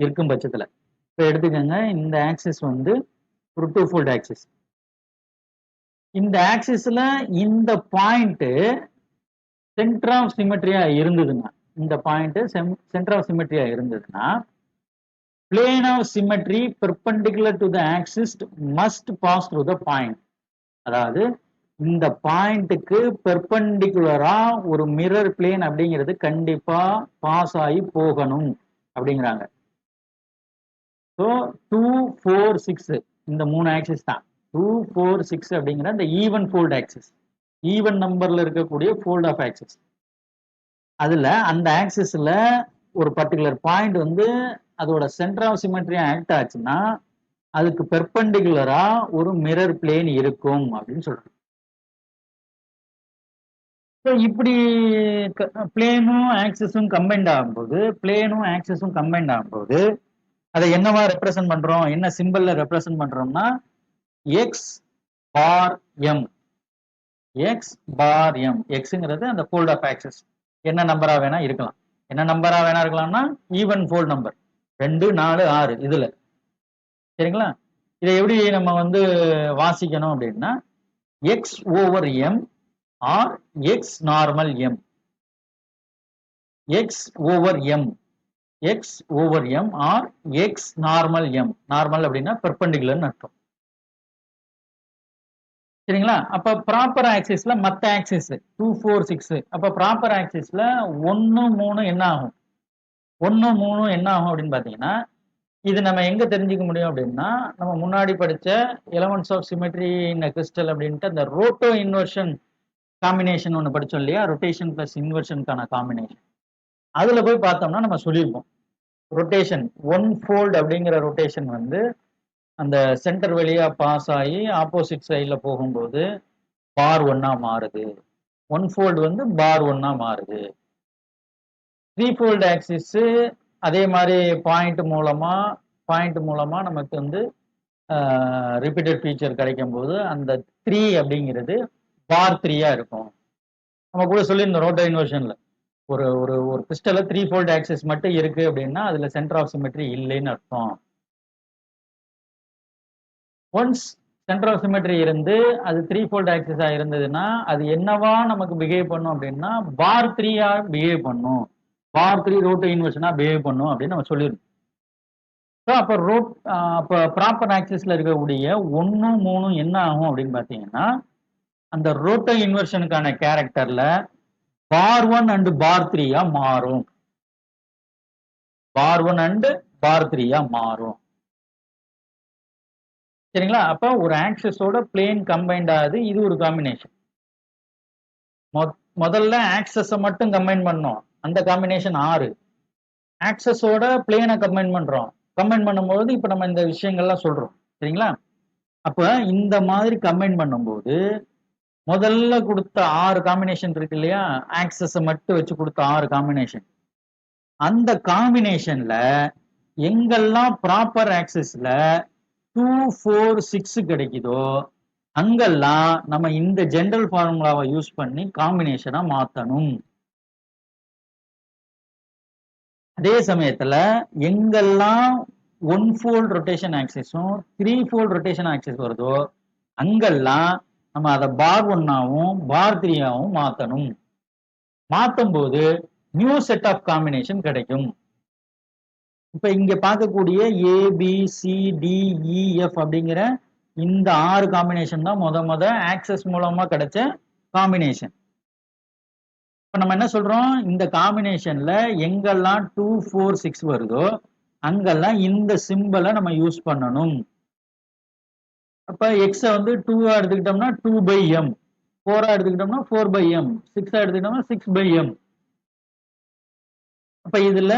இருக்கும் பட்சத்துல இப்ப எடுத்துக்கோங்க, இந்த ஆக்சிஸ் வந்து ஒரு 2 ஃபோல்ட் ஆக்சிஸ். இந்த ஆக்சிஸ்ல இந்த பாயிண்ட் சென்டர் ஆஃப் சிமெட்ரியா இருந்ததுன்னா plane of symmetry perpendicular to the axis must pass through the point. அதாவது இந்த பாயிண்ட்டுக்கு பெர்பெண்டிகுலரா ஒரு மிரர் பிளேன் அப்படிங்கிறது கண்டிப்பா பாஸ் ஆகி போகணும் அப்படிங்கிறாங்க. ஸோ 2, 4, 6 இந்த 3 ஆக்சிஸ் தான் 2, 4, 6 அப்படிங்கிற இந்த ஈவன் ஃபோல்ட் ஆக்சிஸ், ஈவன் நம்பர்ல இருக்கக்கூடிய ஃபோல்ட் ஆஃப் ஆக்சிஸ். அதுல அந்த ஆக்சிஸ்ல ஒரு பர்டிகுலர் பாயிண்ட் வந்து அதோட சென்டர் ஆஃப் சிமெட்ரியா ஆக்ட் ஆச்சுன்னா அதுக்கு பெர்பெண்டிகுலரா ஒரு மிரர் பிளேன் இருக்கும் அப்படின்னு சொல்றாங்க. இப்படி பிளேனும் ஆக்சிஸும் கம்பைன்ட் ஆகும்போது அதை என்னவா ரெப்ரசன்ட் பண்றோம், என்ன சிம்பிள்ல ரெப்ரசன்ட் பண்றோம்னா எக்ஸ் பார் எம். எக்ஸ்ங்கிறது அந்த ஃபோல்ட் ஆஃப் ஆக்சிஸ் என்ன நம்பரா வேணா இருக்கலாம்னா ஈவன் ஃபோல்ட் நம்பர் 2, 4, 6 இதுல. சரிங்களா? இதை எப்படி நம்ம வந்து வாசிக்கணும் அப்படின்னா X over M or X normal M. X over M X over M or X normal M. Normal அப்படின்னா பெர்பெண்டிகுலர்னு அர்த்தம். சரிங்களா? அப்ப ப்ராப்பர் ஆக்சிஸ்ல மத்த ஆக்சிஸ் 2 4 6. அப்ப ப்ராப்பர் ஆக்சிஸ்ல 1 3 என்ன ஆகும்? 1 3 என்ன ஆகும் அப்படின்னு பாத்தீங்கன்னா, இது நம்ம எங்க தெரிஞ்சுக்க முடியும் அப்படின்னா, நம்ம முன்னாடி படிச்ச elements of symmetry in crystal அப்படின்ட்டு அந்த ரோட்டோ இன்வர்ஷன் காம்பினேஷன் ஒன்று படிச்சோம் இல்லையா? ரொட்டேஷன் பிளஸ் இன்வர்ஷனுக்கான காம்பினேஷன். அதுல போய் பார்த்தோம்னா நம்ம சொல்லியிருப்போம். ரொட்டேஷன் ஒன் ஃபோல்ட் அப்படிங்கிற ரொட்டேஷன் வந்து அந்த சென்டர் வழியா பாஸ் ஆகி ஆப்போசிட் சைடில் போகும்போது பார் ஒன்னா மாறுது. ஒன் ஃபோல்டு வந்து பார் ஒன்னா மாறுது. த்ரீ ஃபோல்டு ஆக்சிஸ் அதே மாதிரி பாயிண்ட் மூலமா நமக்கு வந்து ரிப்பீட்டட் ஃபீச்சர் கிடைக்கும் போது அந்த 3 அப்படிங்கிறது பார் 3-ஆ இருக்கும். நம்ம கூட சொல்லியிருந்தோம் ரோட்டோ இன்வர்ஷன்ல ஒரு ஒரு ஒரு கிறிஸ்டல்ல 3 ஃபோல்டு ஆக்சிஸ் மட்டும் இருக்கு அப்படின்னா அதுல சென்டர் ஆஃப் சிமெட்ரி இல்லைன்னு அர்த்தம். ஒன்ஸ் சென்டர் ஆஃப் சிமெட்ரி இருந்து அது 3 ஃபோல்டு ஆக்சிஸா இருந்ததுன்னா அது என்னவா நமக்கு பிஹேவ் பண்ணும் அப்படின்னா பார் 3-ஆ பிஹேவ் பண்ணும். பார் 3 ரோட்டோ இன்வர்ஷனா பிஹேவ் பண்ணும் அப்படின்னு நம்ம சொல்லியிருந்தோம். அப்போ ப்ராப்பர் ஆக்சிஸ்ல இருக்கக்கூடிய 1 3 என்ன ஆகும் அப்படின்னு பாத்தீங்கன்னா அந்த ரோட்டோ இன்வர்ஷனுக்கான கேரக்டர்ல பார் 1 அண்ட் பார் 3-ஆ மாறும். பார் 1 அண்ட் பார் 3-ஆ மாறும். சரிங்களா? அப்ப ஒரு ஆக்சஸோட பிளேன் கம்பைன்ட் ஆகுது. இது ஒரு காம்பினேஷன். முதல்ல ஆக்சஸை மட்டும் கம்பைன் பண்ணோம். அந்த காம்பினேஷன் 6. ஆக்சஸோட பிளேனை கம்பைன் பண்றோம். கம்பைன் பண்ணும்போது இப்ப நம்ம இந்த விஷயங்கள்லாம் சொல்றோம். சரிங்களா? அப்ப இந்த மாதிரி கம்பைன் பண்ணும்போது முதல்ல கொடுத்த 6 காம்பினேஷன் இருக்கு இல்லையா? ஆக்சஸை மட்டும் வச்சு கொடுத்த 6 காம்பினேஷன். அந்த காம்பினேஷன்ல எங்கெல்லாம் ப்ராப்பர் ஆக்சிஸ்ல 2 4 6 கிடைக்குதோ அங்கெல்லாம் நம்ம இந்த ஜெனரல் ஃபார்முலாவை யூஸ் பண்ணி காம்பினேஷனா மாத்தணும். அதே சமயத்துல எங்கெல்லாம் 1 ஃபோல்ட் ரொட்டேஷன் ஆக்சிஸும் 3 ஃபோல்ட் ரொட்டேஷன் ஆக்சிஸ் வருதோ அங்கெல்லாம் நம்ம அதை பார் 1-ஆவும் பார் 3-ஆவும் மாத்தணும். மாத்தும் போது நியூ செட் ஆஃப் காம்பினேஷன் கிடைக்கும். இப்ப இங்க பார்க்கக்கூடிய ABCDEF அப்படிங்கிற இந்த 6 காம்பினேஷன் தான் முத ஆக்சஸ் மூலமா கிடைச்ச காம்பினேஷன். இப்ப நம்ம என்ன சொல்றோம்? இந்த காம்பினேஷன்ல எங்கெல்லாம் 2 4 6 வருதோ அங்கெல்லாம் இந்த சிம்பலை நம்ம யூஸ் பண்ணணும். அப்ப எக்ஸ வந்து 2-ஆ எடுத்துக்கிட்டோம்னா 2/m, 4-ஆ எடுத்துக்கிட்டோம்னா 4/m, 6-ஆ எடுத்துக்கிட்டோம்னா 6/m. அப்ப இதுல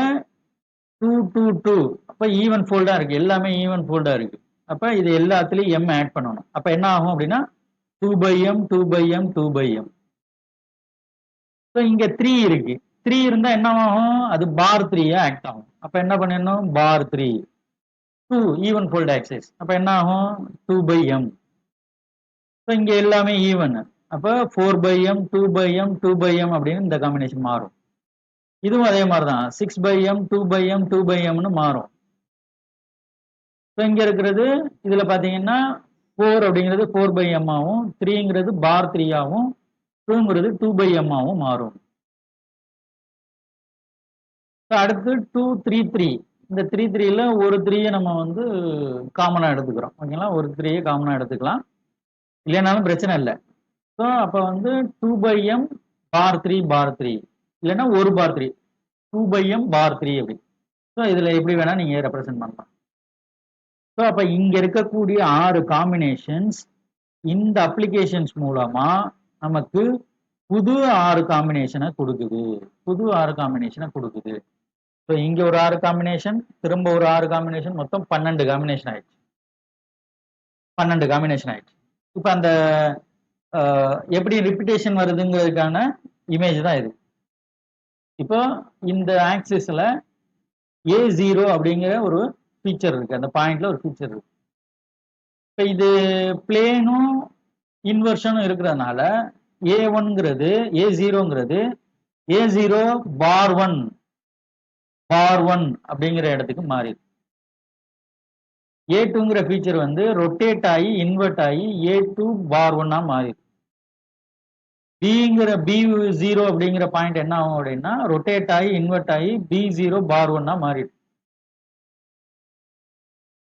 2 2 2 அப்ப ஈவன் ஃபோல்டா இருக்கு. எல்லாமே ஈவன் ஃபோல்டா இருக்கு. அப்ப இது எல்லாத்துலயும் m ஆட் பண்ணணும். அப்ப என்ன ஆகும் அப்படின்னா 2/m 2/m 2/m. இங்க 3 இருக்கு. 3 இருந்தா என்ன ஆகும்? அது பார் 3-ஆ ஆக்ட் ஆகும். அப்ப என்ன பண்ணிடணும்? பார் 3 2 ஈவன் ஃபோல்ட் ஆக்சிஸ். அப்ப என்ன ஆகும்? 2/m. இங்க எல்லாமே ஈவன். அப்ப 4/m 2/m 2/m அப்படின்னு இந்த காம்பினேஷன் மாறும். இதுவும் அதே மாதிரிதான் 6/m 2/m 2/mன்னு மாறும். இங்க இருக்கிறது இதுல பாத்தீங்கன்னா 4 அப்படிங்கிறது 4/m-ஆவும் 3ங்கிறது பார் 3-ஆவும் 2ங்கிறது 2/m-ஆவும் மாறும். அடுத்து 2 3 3. இந்த 3 3ல ஒரு 3-யை நம்ம வந்து காமனா எடுத்துக்கிறோம். ஓகேங்களா? ஒரு 3-யை காமனா எடுத்துக்கலாம். இல்லைனாலும் பிரச்சனை இல்லை. ஸோ அப்ப வந்து 2/m பார் 3 பார் 3 இல்லைன்னா ஒரு பார் 3 2/m பார் 3 அப்படி. ஸோ இதுல எப்படி வேணா நீங்க ரெப்ரசென்ட் பண்ணலாம். ஸோ அப்ப இங்க இருக்கக்கூடிய 6 காம்பினேஷன்ஸ் இந்த அப்ளிகேஷன்ஸ் மூலமா நமக்கு புது 6 காம்பினேஷனை கொடுக்குது. புது 6 காம்பினேஷனை கொடுக்குது. ஸோ இங்க ஒரு 6 காம்பினேஷன், திரும்ப ஒரு 6 காம்பினேஷன், மொத்தம் 12 காம்பினேஷன் ஆயிடுச்சு. 12 காம்பினேஷன் ஆயிடுச்சு. இப்ப அந்த எப்படி ரிப்பிட்டேஷன் வருதுங்கிறதுக்கான இமேஜ் தான் இது. இப்போ இந்த ஆக்சிஸ்ல A0 அப்படிங்கிற ஒரு ஃபீச்சர் இருக்கு. அந்த பாயிண்ட்ல ஒரு ஃபீச்சர் இருக்கு. இப்போ இது பிளேனும் இன்வர்ஷனும் இருக்கிறதுனால A1ங்கிறது A0ங்கிறது A0 பார் 1 அப்படிங்கிற இடத்துக்கு மாறிடும். A2ங்கிற ஃபீச்சர் வந்து ரொட்டேட் ஆகி இன்வெர்ட் ஆகி A2 பார் 1-ஆ மாறிடும். பிங்கிற B0 அப்படிங்கிற பாயிண்ட் என்ன ஆகும் அப்படின்னா ரொட்டேட் ஆகி இன்வெர்ட் ஆகி B0 பார் 1 மாறிடும்.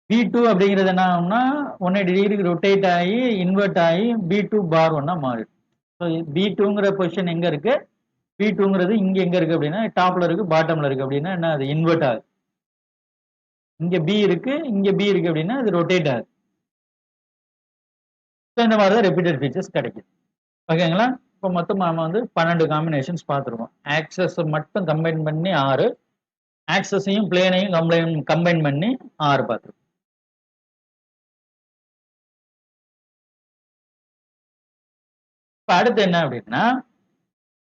B2 அப்படிங்கிறது என்ன ஆகும்னா 180 டிகிரிக்கு ரொட்டேட் ஆகி இன்வெர்ட் ஆகி B2 பார் 1 மாறிடும். ஸோ B2ங்கிற பொசிஷன் எங்க இருக்கு, B2ங்கிறது இங்க எங்க இருக்கு அப்படின்னா டாப்ல இருக்கு பாட்டம்ல இருக்கு அப்படின்னா என்ன, அது இன்வெர்ட் ஆகுது. இங்க B இருக்கு, இங்க B இருக்கு அப்படின்னா அது ரொட்டேட் ஆகுது. ஸோ இந்த மாதிரி தான் ரிப்பீட்டட் ஃபீச்சர்ஸ் கிடைக்குது. ஓகேங்களா? இப்போ மொத்தம் நாம வந்து 12 காம்பினேஷன்ஸ் பார்த்துருக்கோம். ஆக்சஸ் மட்டும் கம்பைன் பண்ணி 6, ஆக்சஸையும் பிளேனையும் கம்பைன் பண்ணி 6 பார்த்துருக்கோம். இப்போ அடுத்து என்ன அப்படின்னா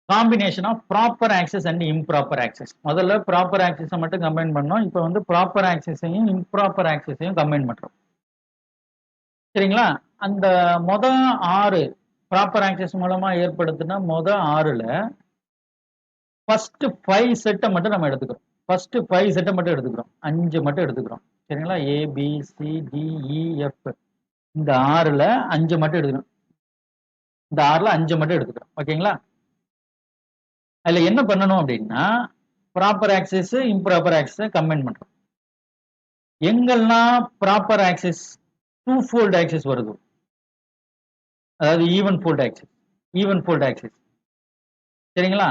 combination of proper axes and improper axes. முதல்ல ப்ராப்பர் ஆக்சஸை மட்டும் கம்பைன் பண்ணோம். இப்போ வந்து ப்ராப்பர் ஆக்சஸையும் இம்ப்ராப்பர் ஆக்சஸையும் கம்பைன் பண்றோம். சரிங்களா? அந்த மொதல் 6 ப்ராப்பர் ஆக்சஸ் மூலமா ஏற்படுத்தின மொதல் 6ல ஃபர்ஸ்ட் 5 செட்டை மட்டும் நம்ம எடுத்துக்கிறோம். ஃபர்ஸ்ட் 5 செட்டை மட்டும் எடுத்துக்கிறோம். 5 மட்டும் எடுத்துக்கிறோம். சரிங்களா? ABCDEF இந்த 6ல 5 மட்டும் எடுத்துக்கிறோம். இந்த 6ல 5 மட்டும் எடுத்துக்கிறோம். ஓகேங்களா? அதுல என்ன பண்ணணும் அப்படின்னா proper access improper access combine பண்றோம். எங்கெல்லாம் ப்ராப்பர் ஆக்சஸ் 2 ஃபோல்ட் ஆக்சஸ் வருது, அதாவது ஈவன் ஃபோல்ட் ஆக்சஸ், சரிங்களா?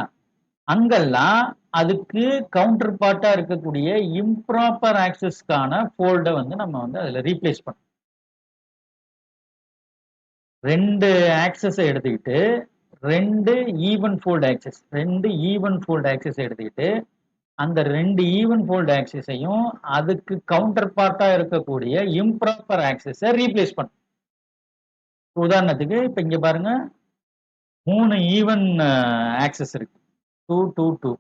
அங்கெல்லாம் அதுக்கு கவுண்டர் பார்ட்டா இருக்கக்கூடிய இம்ப்ராப்பர் ஆக்சஸ்க்கான ஃபோல்டை வந்து நம்ம வந்து அதுல ரீப்ளேஸ் பண்ணோம். 2 ஆக்சஸை எடுத்துக்கிட்டு 2 ஈவன் ஃபோல்ட் ஆக்சஸ் எடுத்துக்கிட்டு அந்த 2 ஈவன் ஃபோல்ட் ஆக்சஸையும் அதுக்கு கவுண்டர் பார்ட்டா இருக்கக்கூடிய இம்ப்ராப்பர் ஆக்சஸை ரீப்ளேஸ் பண்ணும். உதாரணத்துக்கு இப்ப இங்க பாருங்க 3 ஈவன் ஆக்சஸ் இருக்கு, 2 2 2.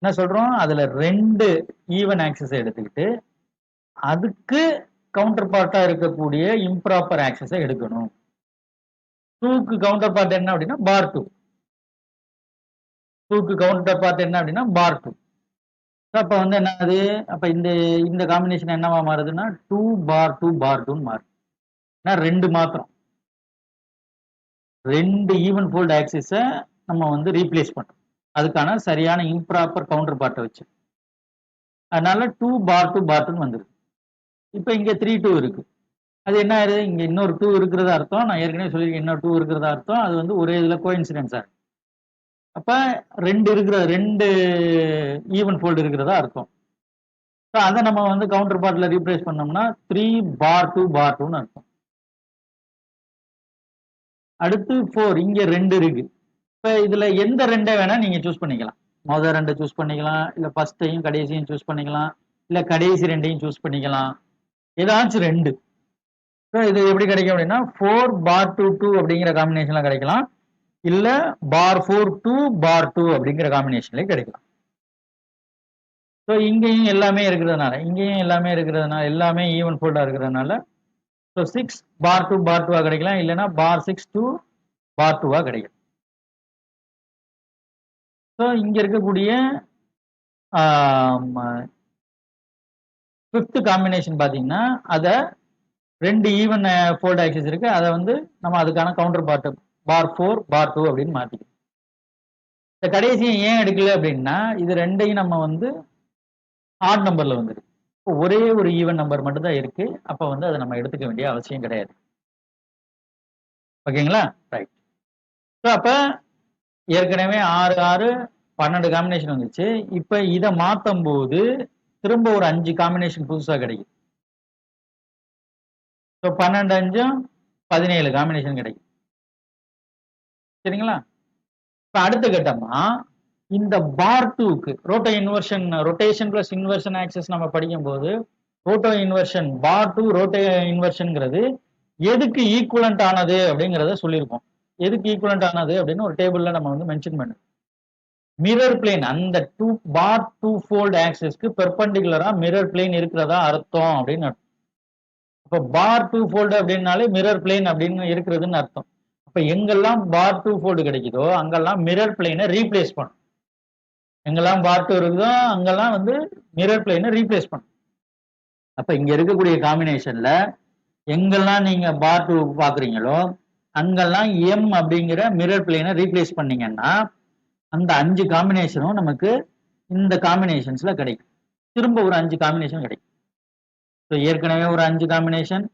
என்ன சொல்றோம், அதுல 2 ஈவன் ஆக்சஸை எடுத்துக்கிட்டு அதுக்கு கவுண்டர் பார்ட்டா இருக்கக்கூடிய இம்ப்ராப்பர் ஆக்சஸை எடுக்கணும். 2க்கு கவுண்டர் பார்ட் என்ன அப்படின்னா பார் 2. 2க்கு கவுண்டர் பார்ட் என்ன அப்படின்னா பார் 2. அப்ப வந்து என்னது, அப்ப இந்த காம்பினேஷன் என்னவா மாறுதுன்னா 2 பார் 2 பார் 2 மாறுது. 2 மாத்திரம் 2 ஈவன் ஃபோல்ட் ஆக்சிஸை நம்ம வந்து ரீப்ளேஸ் பண்றோம். அதுக்கான சரியான இம்ப்ராப்பர் கவுண்டர் பார்ட்டை வச்சு. அதனால 2 பார் 2 பார் 2 வந்துருக்கு. இப்ப இங்க 3 2 இருக்கு. அது என்ன ஆகுது, இங்க இன்னொரு 2 இருக்கிறதா அர்த்தம். நான் ஏற்கனவே சொல்லியிருக்கேன் இன்னொரு 2 இருக்கிறதா அர்த்தம். அது வந்து ஒரே இதுல கோஇன்சிடென்ஸா இருக்கு. அப்ப 2 ஈவன் ஃபோல்டு இருக்கிறதா அர்த்தம். அதை நம்ம வந்து கவுண்டர் பார்ட்ல ரீப்ளேஸ் பண்ணோம்னா 3 பார் 2 பார் 2ன்னு அர்த்தம். அடுத்து 4, இங்க 2 இருக்கு. இப்ப இதுல எந்த 2 வேணா நீங்க சூஸ் பண்ணிக்கலாம். முதல் 2 சூஸ் பண்ணிக்கலாம், இல்ல ஃபர்ஸ்டையும் கடைசியும் சூஸ் பண்ணிக்கலாம், இல்ல கடைசி 2ஐயும் சூஸ் பண்ணிக்கலாம். ஏதாச்சும் 2. இது எப்படி கிடைக்கும் அப்படின்னா 4 பார் 2 2 அப்படிங்கிற காம்பினேஷன்ல கிடைக்கலாம், இல்ல பார் 4 2 பார் 2 அப்படிங்கிற காம்பினேஷன்ல கிடைக்கலாம். ஸோ இங்கேயும் எல்லாமே இருக்கிறதுனால எல்லாமே ஈவன் ஃபோல்டா இருக்கிறதுனால ஸோ 6 பார் 2 பார் 2 கிடைக்கலாம், இல்லைன்னா பார் 6 2 பார் 2 கிடைக்கும். ஸோ இங்க இருக்கக்கூடிய 5th காம்பினேஷன் பாத்தீங்கன்னா அதை 2 ஈவன் ஃபோல்ட் ஆக்சிஸ் இருக்கு, அதை வந்து நம்ம அதுக்கான கவுண்டர் பார்ட் பார் 4 பார் 2 அப்படின்னு மாத்திக்கணும். இந்த கடைசியை ஏன் எடுக்கல அப்படின்னா இது 2ஐயும் நம்ம வந்து ஆட் நம்பர்ல வந்துருக்கு. ஒரே ஒரு ஈவன் நம்பர் மட்டும் தான் இருக்கு. அப்ப வந்து அதை நம்ம எடுத்துக்க வேண்டிய அவசியம் கிடையாது. ஓகேங்களா? ரைட். ஸோ அப்ப ஏற்கனவே 6 6 12 காம்பினேஷன் வந்துச்சு. இப்ப இதை மாத்தும் போது திரும்ப ஒரு 5 காம்பினேஷன் புதுசா கிடைக்கும். ஸோ 12 5 17 காம்பினேஷன் கிடைக்கும். சரிங்களா? இப்ப அடுத்த கட்டமா இந்த பார் 2க்கு ரொட்டேஷன் பிளஸ் இன்வர்ஷன் ஆக்சஸ் நம்ம படிக்கும் போது ரோட்டோ இன்வர்ஷன் பார் 2 ரோட்டோ இன்வர்ஷன்ங்கிறது எதுக்கு ஈக்குவலண்ட் ஆனது அப்படிங்கிறத சொல்லியிருக்கோம். எதுக்கு ஈக்குவலண்ட் ஆனது அப்படின்னு ஒரு டேபிள்ல நம்ம வந்து மென்ஷன் பண்ணு. மிரர் பிளேன் அந்த பார் 2 ஃபோல்ட் ஆக்சஸ்க்கு பெர்பெண்டிகுலரா மிரர் பிளேன் இருக்கிறதா அர்த்தம் அப்படின்னு அர்த்தம். அப்ப பார் 2 ஃபோல்டு அப்படின்னாலே மிரர் பிளேன் அப்படின்னு இருக்கிறதுன்னு அர்த்தம். அப்ப எங்கெல்லாம் பார் 2 ஃபோல்டு கிடைக்குதோ அங்கெல்லாம் மிரர் பிளேனை ரீப்ளேஸ் பண்ணும். எங்கெல்லாம் பார் 2 இருக்குதோ அங்கெல்லாம் வந்து மிரர் பிளேனை ரீப்ளேஸ் பண்ணும். அப்ப இங்க இருக்கக்கூடிய காம்பினேஷன்ல எங்கெல்லாம் நீங்க பார் 2 பாக்குறீங்களோ அங்கெல்லாம் எம் அப்படிங்கிற மிரர் பிளேனை ரீப்ளேஸ் பண்ணீங்கன்னா அந்த 5 காம்பினேஷனும் நமக்கு இந்த காம்பினேஷன்ஸ்ல கிடைக்கும். திரும்ப ஒரு 5 காம்பினேஷன் கிடைக்கும். ஸோ ஏற்கனவே ஒரு 5 காம்பினேஷன்,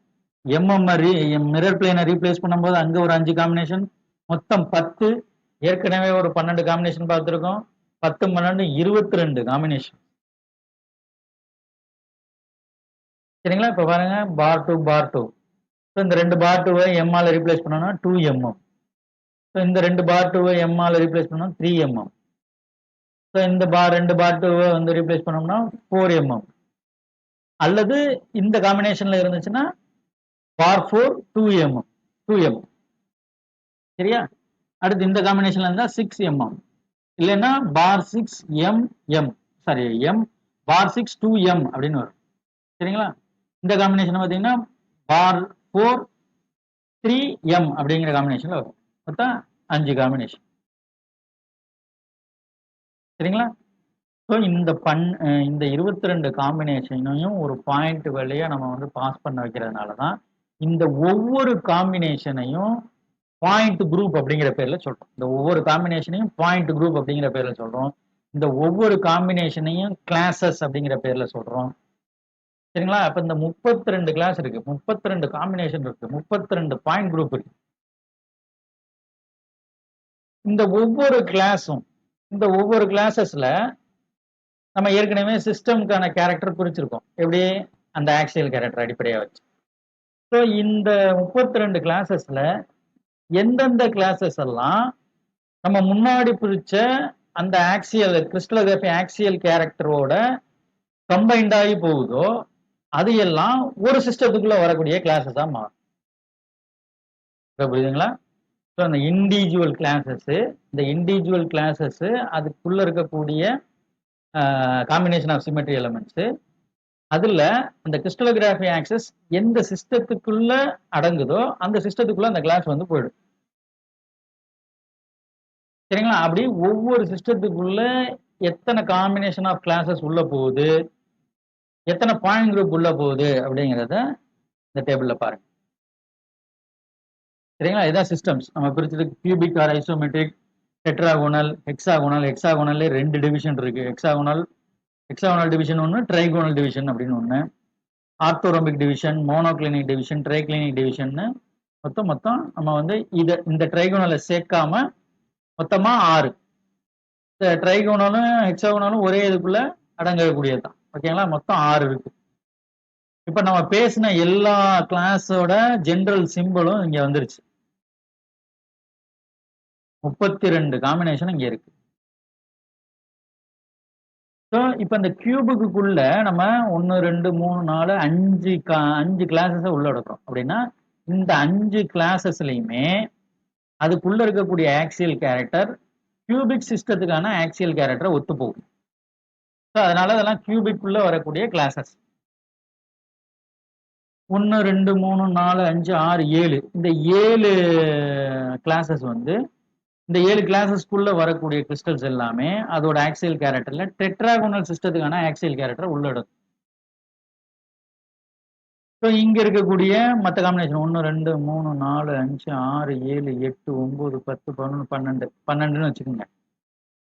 மிரர் பிளேனை ரீப்ளேஸ் பண்ணும்போது அங்க ஒரு 5 காம்பினேஷன், மொத்தம் 10. ஏற்கனவே ஒரு 12 காம்பினேஷன் பார்த்துருக்கோம். 10 12 22 காம்பினேஷன். சரிங்களா? இப்ப பாருங்க பார் 2 பார் 2. ஸோ இந்த 2 பார் 2வை எம்மால ரீப்ளேஸ் பண்ணோம்னா 2mm. ஸோ இந்த 2 பார் 2வை எம்மால ரீப்ளேஸ் பண்ணோம்னா 3mm. ஸோ இந்த 2 பார் 2வை வந்து ரீப்ளேஸ் பண்ணோம்னா 4mm. அல்லது இந்த காம்பினேஷன்ல இருந்துச்சுன்னா பார் 4 2m. சரியா? அடுத்து இந்த காம்பினேஷன்ல இருந்தா 6mm. இல்லைன்னா பார் 6m சாரி m பார் 6 2m அப்படின்னு வரும். சரிங்களா? இந்த காம்பினேஷன் பார்த்தீங்கன்னா பார் 4 3m அப்படிங்கிற காம்பினேஷன்ல வரும். மொத்தம் 5 காம்பினேஷன். சரிங்களா? ஸோ இந்த 22 காம்பினேஷனையும் ஒரு பாயிண்ட் வழியா நம்ம வந்து பாஸ் பண்ண வைக்கிறதுனால தான் இந்த ஒவ்வொரு காம்பினேஷனையும் பாயிண்ட் குரூப் அப்படிங்கிற பேர்ல சொல்றோம். இந்த ஒவ்வொரு காம்பினேஷனையும் பாயிண்ட் குரூப் அப்படிங்கிற பேர்ல சொல்றோம். இந்த ஒவ்வொரு காம்பினேஷனையும் கிளாஸஸ் அப்படிங்கிற பேர்ல சொல்றோம். சரிங்களா? அப்ப இந்த 32 கிளாஸ் இருக்கு, 32 காம்பினேஷன் இருக்கு, 32 பாயிண்ட் குரூப் இருக்கு. இந்த ஒவ்வொரு கிளாஸஸ்ல நம்ம ஏற்கனவே சிஸ்டம்கான கேரக்டர் பிரிச்சிருக்கோம். எப்படி? அந்த ஆக்சியல் கேரக்டர் அடிப்படையா வச்சு. ஸோ இந்த 32 கிளாஸஸ்ல எந்தெந்த கிளாஸஸ் எல்லாம் நம்ம முன்னாடி பிரிச்ச அந்த ஆக்சியல் கிறிஸ்டலோகிராஃபி ஆக்சியல் கேரக்டரோட கம்பைண்ட் ஆகி போகுதோ அது எல்லாம் ஒரு சிஸ்டத்துக்குள்ள வரக்கூடிய கிளாஸஸா மாறும். புரியுதுங்களா? ஸோ அந்த இண்டிவிஜுவல் கிளாஸஸ் அதுக்குள்ள இருக்கக்கூடிய காம்பினேஷன் ஆஃப் சிமெட்ரி எலிமெண்ட்ஸ், அதுல அந்த கிறிஸ்டலோகிராஃபி ஆக்சஸ் எந்த சிஸ்டத்துக்குள்ள அடங்குதோ அந்த சிஸ்டத்துக்குள்ள அந்த கிளாஸ் வந்து போயிடும். சரிங்களா? அப்படி ஒவ்வொரு சிஸ்டத்துக்குள்ள எத்தனை காம்பினேஷன் ஆஃப் கிளாஸஸ் உள்ள போகுது, எத்தனை பாயிண்ட் குரூப் உள்ள போகுது அப்படிங்கிறத இந்த டேபிள்ல பாருங்க. சரிங்களா? இதான் சிஸ்டம்ஸ். நம்ம பிரிச்சது cubic or isometric, tetragonal, hexagonal. ஹெக்ஸாகோனல்ல 2 டிவிஷன் இருக்கு. ஹெக்ஸாகோனல் டிவிஷன் ஒன்று, ட்ரைகோனல் டிவிஷன் அப்படின்னு ஒன்று, orthorhombic division, monoclinic division, triclinic division. மொத்தம் நம்ம வந்து இந்த ட்ரைகோனலை சேர்க்காம மொத்தமா 6. இந்த ட்ரைகோனலும் ஹெக்ஸாகோனலும் ஒரே இதுக்குள்ள அடங்கக்கூடியது தான். ஓகேங்களா? மொத்தம் 6 இருக்கு. இப்ப நம்ம பேசின எல்லா கிளாஸோட ஜெனரல் சிம்பிளும் இங்க வந்துருச்சு. 32 காம்பினேஷன் இங்க இருக்கு. இப்ப இந்த கியூபுக்குள்ள நம்ம 1 2 3 4 5 கிளாஸஸ் உள்ள எடுக்கிறோம். அப்படின்னா இந்த 5 கிளாஸஸ்லயுமே அதுக்குள்ள இருக்கக்கூடிய ஆக்சியல் கேரக்டர் கியூபிக் சிஸ்டத்துக்கான ஆக்சியல் கேரக்டர் ஒத்து போகும். அதனால அதெல்லாம் கியூபிக்குள்ள வரக்கூடிய கிளாஸஸ். 1 2 3 4 5 6 7 இந்த 7 கிளாஸஸ் வந்து இந்த 7 கிளாஸஸ்க்குள்ள வரக்கூடிய கிறிஸ்டல்ஸ் எல்லாமே அதோட ஆக்சியல் கேரக்டர்ல டெட்ராகோனல் சிஸ்டத்துக்கான ஆக்சியல் கேரக்டர் உள்ளடக்கும். ஸோ இங்க இருக்கக்கூடிய மற்ற காம்பினேஷன் 1 2 3 4 5 6 7 8 9 10 11 12ன்னு வச்சுக்கோங்க.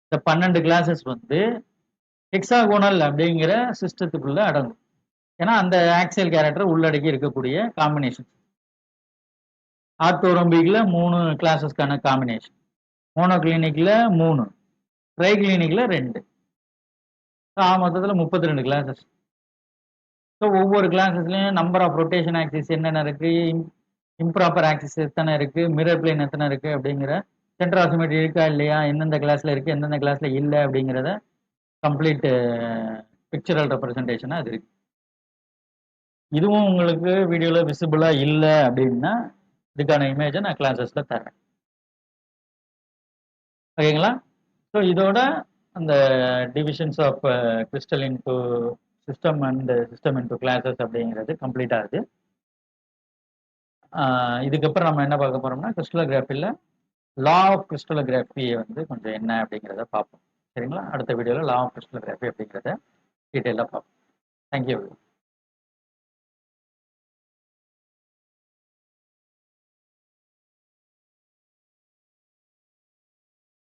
இந்த 12 கிளாஸஸ் வந்து ஹெக்ஸாகோனல் அப்படிங்கிற சிஸ்டத்துக்குள்ள அடங்கும். ஏன்னா அந்த ஆக்சியல் கேரக்டர் உள்ளடக்கி இருக்கக்கூடிய காம்பினேஷன். ஆர்த்தோரோம்பிக்ல 3 கிளாஸஸ்க்கான காம்பினேஷன், மோனோக்ளினிக்ல 3, ட்ரைக்ளினிக்ல 2. மொத்தத்தில் 32 கிளாஸஸ். ஸோ ஒவ்வொரு கிளாஸஸ்லயும் நம்பர் ஆஃப் ரொட்டேஷன் ஆக்சிஸ் என்னென்ன இருக்கு, இம்ப்ராப்பர் ஆக்சிஸ் எத்தனை இருக்கு, மிரர் பிளேன் எத்தனை இருக்கு அப்படிங்கிற, சென்டர் ஆஃப் சிமெட்ரி இருக்கா இல்லையா, எந்தெந்த கிளாஸ்ல இருக்கு எந்தெந்த கிளாஸ்ல இல்லை அப்படிங்கிறத கம்ப்ளீட் பிக்சரல் ரெப்ரசன்டேஷனா அது இருக்கு. இதுவும் உங்களுக்கு வீடியோல விசிபிளா இல்லை அப்படின்னா இதுக்கான இமேஜை நான் கிளாஸஸ்ல தரேன். ஓகேங்களா? ஸோ இதோட அந்த divisions of crystal into system and system into classes அப்படிங்கிறது கம்ப்ளீட் ஆகுது. இதுக்கப்புறம் நம்ம என்ன பார்க்க போறோம்னா கிறிஸ்டலோகிராஃபியில் லா ஆஃப் கிறிஸ்டலோகிராஃபியை வந்து கொஞ்சம் என்ன அப்படிங்கிறத பார்ப்போம். சரிங்களா? அடுத்த வீடியோவில் லா ஆஃப் கிறிஸ்டலோகிராஃபி அப்படிங்கிறத டீட்டெயிலாக பார்ப்போம். தேங்க்யூ.